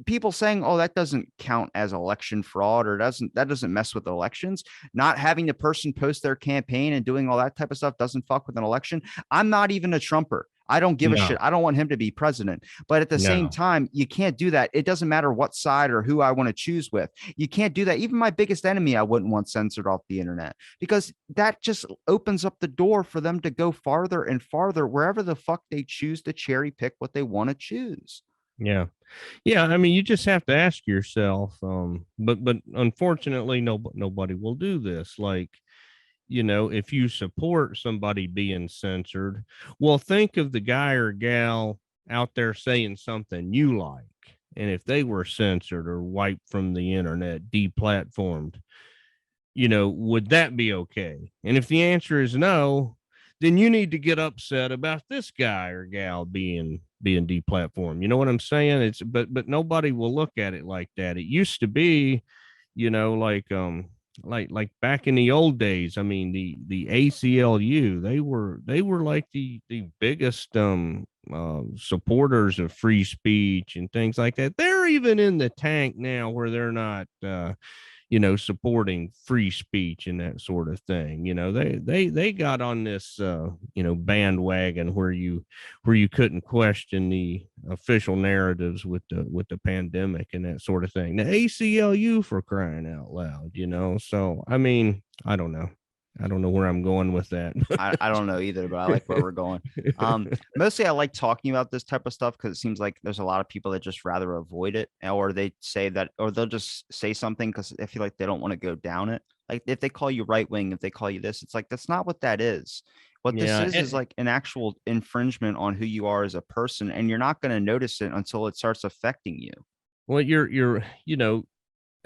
people saying, "Oh, that doesn't count as election fraud," or that doesn't mess with elections. Not having the person post their campaign and doing all that type of stuff doesn't fuck with an election. I'm not even a Trumper. I don't give a shit. No, I don't want him to be president. But at the same no. time, you can't do that. It doesn't matter what side or who I want to choose with. You can't do that. Even my biggest enemy, I wouldn't want censored off the internet because that just opens up the door for them to go farther and farther wherever the fuck they choose to cherry pick what they want to choose. Yeah. Yeah, I mean, you just have to ask yourself, but unfortunately, nobody will do this. Like, if you support somebody being censored, well, think of the guy or gal out there saying something you like, and if they were censored or wiped from the internet, deplatformed, would that be okay? And if the answer is no, then you need to get upset about this guy or gal being deplatformed. You know what I'm saying? But nobody will look at it like that. It used to be, like back in the old days. I mean, the ACLU, they were like the biggest supporters of free speech and things like that. They're even in the tank now where they're not supporting free speech and that sort of thing. They got on this bandwagon where you couldn't question the official narratives with the pandemic and that sort of thing. The ACLU, for crying out loud. So I mean, I don't know where I'm going with that. I don't know either, but I like where we're going. Mostly I like talking about this type of stuff because it seems like there's a lot of people that just rather avoid it, or they say that, or they'll just say something because they feel like they don't want to go down it. Like if they call you right wing, if they call you this, it's like that's not what that is. What this Yeah. is like an actual infringement on who you are as a person, and you're not going to notice it until it starts affecting you. Well,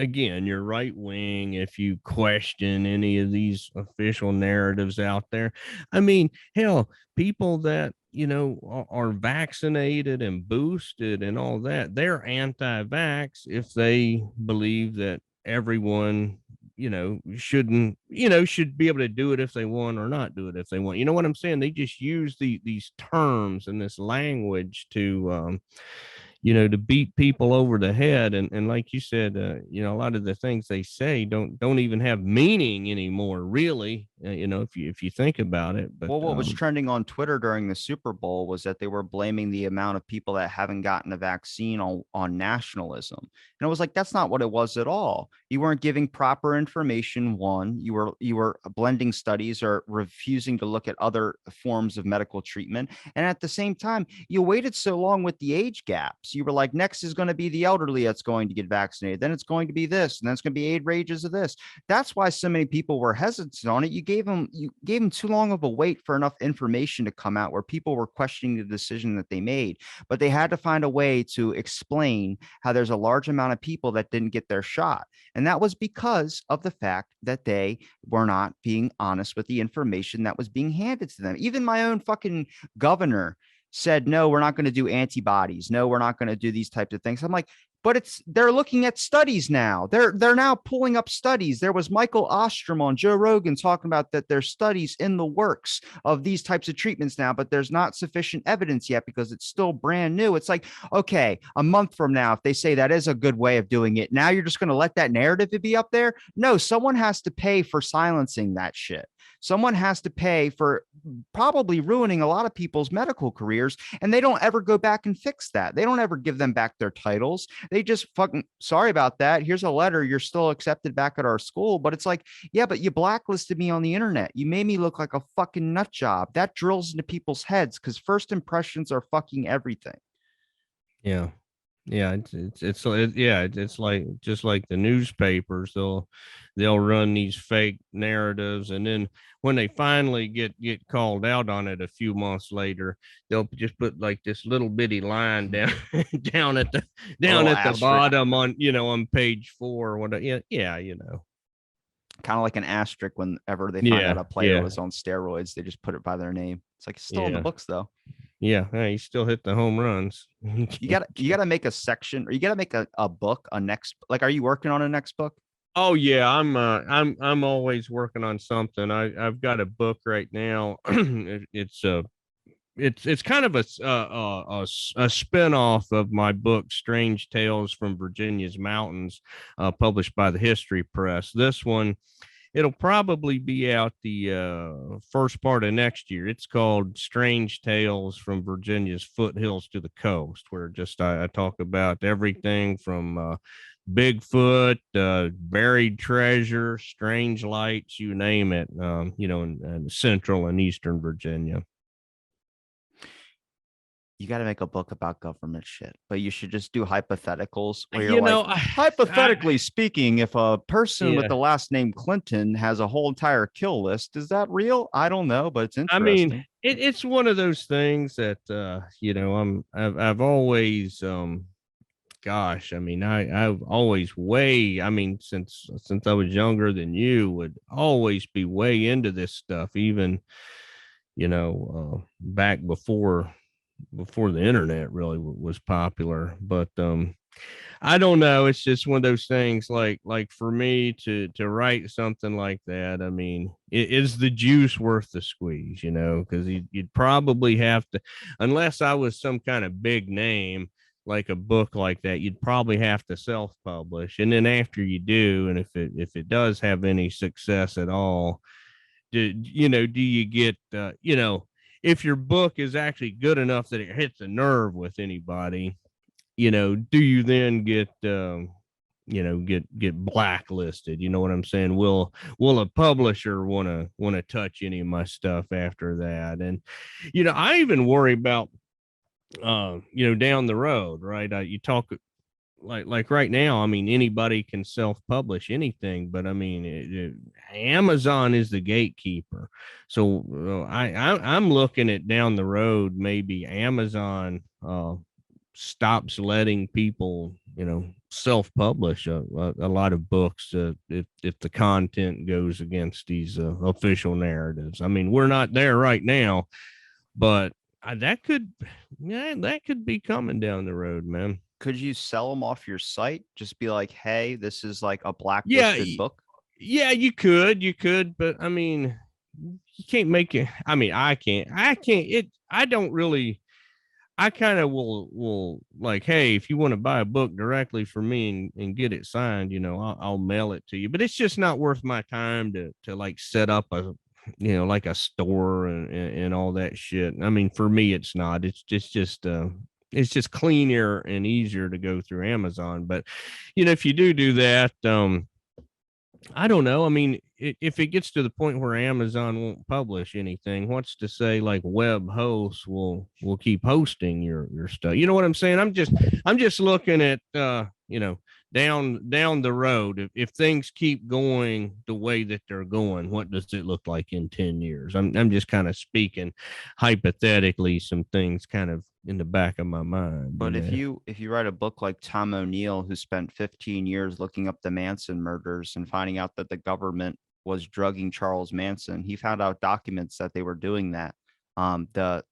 again, you're right wing if you question any of these official narratives out there. I mean, hell, people that are vaccinated and boosted and all that, they're anti-vax if they believe that everyone should be able to do it if they want or not do it if they want. You know what I'm saying? They just use these terms and this language to beat people over the head. And like you said, a lot of the things they say don't even have meaning anymore, really, if you think about it. But Well, what was trending on Twitter during the Super Bowl was that they were blaming the amount of people that haven't gotten a vaccine on nationalism. And it was like, that's not what it was at all. You weren't giving proper information. One, you were blending studies or refusing to look at other forms of medical treatment. And at the same time, you waited so long with the age gaps. You were like, next is going to be the elderly that's going to get vaccinated. Then it's going to be this, and then it's going to be age ranges of this. That's why so many people were hesitant on it. You gave them too long of a wait for enough information to come out where people were questioning the decision that they made. But they had to find a way to explain how there's a large amount of people that didn't get their shot. And that was because of the fact that they were not being honest with the information that was being handed to them. Even my own fucking governor said, no, we're not going to do antibodies. No, we're not going to do these types of things. I'm like, but they're looking at studies now. They're now pulling up studies. There was Michael Ostrom on Joe Rogan talking about that there's studies in the works of these types of treatments now, but there's not sufficient evidence yet because it's still brand new. It's like, okay, a month from now, if they say that is a good way of doing it, now you're just going to let that narrative be up there? No, someone has to pay for silencing that shit. Someone has to pay for probably ruining a lot of people's medical careers, and they don't ever go back and fix that. They don't ever give them back their titles. They just fucking, sorry about that. Here's a letter. You're still accepted back at our school. But it's like, yeah, but you blacklisted me on the internet. You made me look like a fucking nut job. That drills into people's heads because first impressions are fucking everything. yeah. Yeah, it's like just like the newspapers. They'll run these fake narratives, and then when they finally get called out on it a few months later, they'll just put like this little bitty line down down at the A down little at the asterisk, bottom on page 4 or whatever. Yeah. kind of like an asterisk whenever they find out Yeah, a player yeah, was on steroids, they just put it by their name. It's like it's still in the yeah, books though. yeah. Hey, you still hit the home runs. You gotta make a section, or you gotta make a book, a next, like, are you working on a next book? Oh yeah, I'm always working on something. I've got a book right now. It's kind of a spin-off of my book Strange Tales from Virginia's Mountains, published by the History Press. This one, it'll probably be out the first part of next year. It's called Strange Tales from Virginia's Foothills to the Coast, where just I talk about everything from Bigfoot, buried treasure, strange lights, you name it, in central and eastern Virginia. You got to make a book about government shit, but you should just do hypotheticals where you're You know, like, I hypothetically speaking, if a person with yeah. the last name Clinton has a whole entire kill list, is that real? I don't know, but it's I mean, interesting. it's one of those things that I've always gosh, I mean, I've always I mean, since I was younger than you, would always be way into this stuff, even back before the internet really was popular. But I don't know. It's just one of those things. Like for me to write something like that, I mean, is the juice worth the squeeze? Because you'd probably have to, unless I was some kind of big name like a book like that, you'd probably have to self-publish. And then after you do, and if it does have any success at all, do you get if your book is actually good enough that it hits a nerve with anybody, do you then get blacklisted? You know what I'm saying? Will a publisher want to touch any of my stuff after that? And I even worry about down the road, right? You talk like right now, I mean, anybody can self-publish anything, but I mean, Amazon is the gatekeeper. So I'm looking at down the road, maybe Amazon stops letting people, self-publish a lot of books if the content goes against these official narratives. I mean, we're not there right now, but that could, yeah, that could be coming down the road, man. Could you sell them off your site? Just be like, hey, this is like a Yeah, blacklisted book. yeah, you could, but I mean, you can't make it. I mean, I can't. I don't really. I kind of will like, hey, if you want to buy a book directly from me and get it signed, I'll mail it to you. But it's just not worth my time to like set up a like a store and all that shit. I mean, for me, it's not. It's just cleaner and easier to go through Amazon. But if you do that, I don't know. I mean, if it gets to the point where Amazon won't publish anything, what's to say like web hosts will keep hosting your stuff? You know what I'm saying? I'm just looking at down the road. If things keep going the way that they're going, what does it look like in 10 years? I'm just kind of speaking hypothetically, some things kind of in the back of my mind. But if you write a book like Tom O'Neill, who spent 15 years looking up the Manson murders and finding out that the government was drugging Charles Manson, he found out documents that they were doing that. The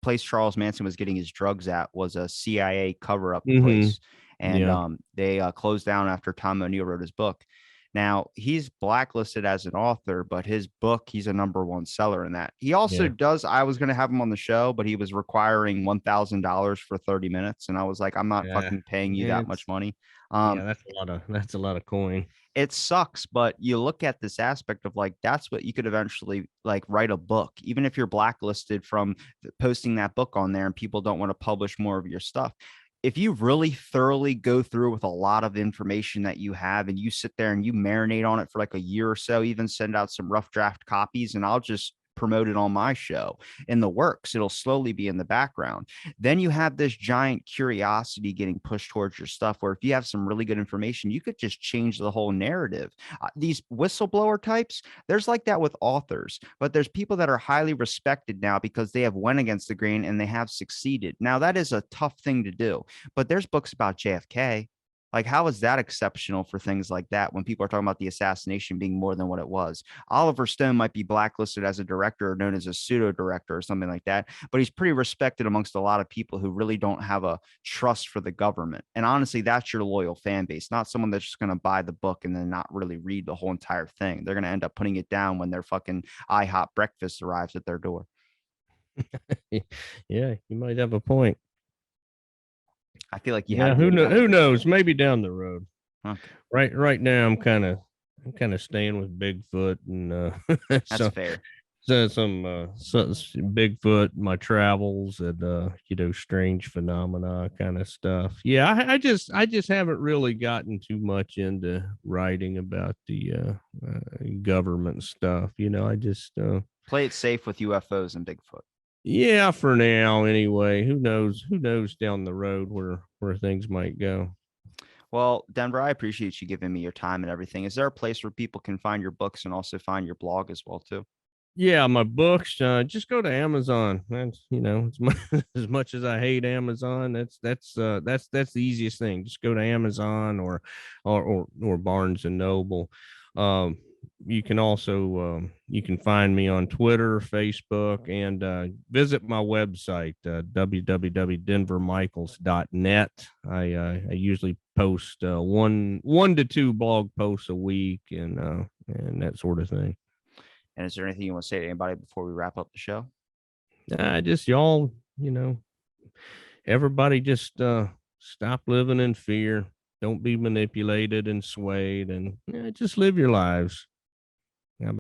place Charles Manson was getting his drugs at was a CIA cover-up Mm-hmm. place, and Yeah. they closed down after Tom O'Neill wrote his book. Now he's blacklisted as an author, but his book, he's a number one seller in that. He also Yeah. does. I was going to have him on the show, but he was requiring $1,000 for 30 minutes. And I was like, I'm not Yeah. fucking paying you that much It's money. Yeah, Um, that's a lot of coin. it sucks, but you look at this aspect of like, that's what you could eventually like write a book, even if you're blacklisted from posting that book on there and people don't want to publish more of your stuff. If you really thoroughly go through with a lot of information that you have and you sit there and you marinate on it for like a year or so, even send out some rough draft copies and I'll just promote it on my show in the works. It'll slowly be in the background. Then you have this giant curiosity getting pushed towards your stuff where if you have some really good information, you could just change the whole narrative. These whistleblower types, there's like that with authors, but there's people that are highly respected now because they have went against the grain and they have succeeded. Now that is a tough thing to do, but there's books about JFK. Like, how is that exceptional for things like that when people are talking about the assassination being more than what it was? Oliver Stone might be blacklisted as a director or known as a pseudo director or something like that, but he's pretty respected amongst a lot of people who really don't have a trust for the government. And honestly, that's your loyal fan base, not someone that's just going to buy the book and then not really read the whole entire thing. They're going to end up putting it down when their fucking IHOP breakfast arrives at their door. Yeah, you might have a point. I feel like you had Yeah, to get it out. who knows? Maybe down the road. Okay, Right now, I'm kind of staying with Bigfoot and that's so fair. some Bigfoot, my travels, and strange phenomena kind of stuff. Yeah, I just haven't really gotten too much into writing about the government stuff. I just Play it safe with UFOs and Bigfoot. yeah, for now anyway. Who knows down the road where things might go. Well, Denver, I appreciate you giving me your time and everything. Is there a place where people can find your books and also find your blog as well too? Yeah, my books. Just go to Amazon. That's as much as I hate Amazon, that's the easiest thing. Just go to Amazon or Barnes and Noble. Um, you can also you can find me on Twitter, Facebook, and visit my website www.denvermichaels.net. I usually post one to two blog posts a week and that sort of thing. And is there anything you want to say to anybody before we wrap up the show? Just y'all, everybody just Stop living in fear. Don't be manipulated and swayed, and just live your lives.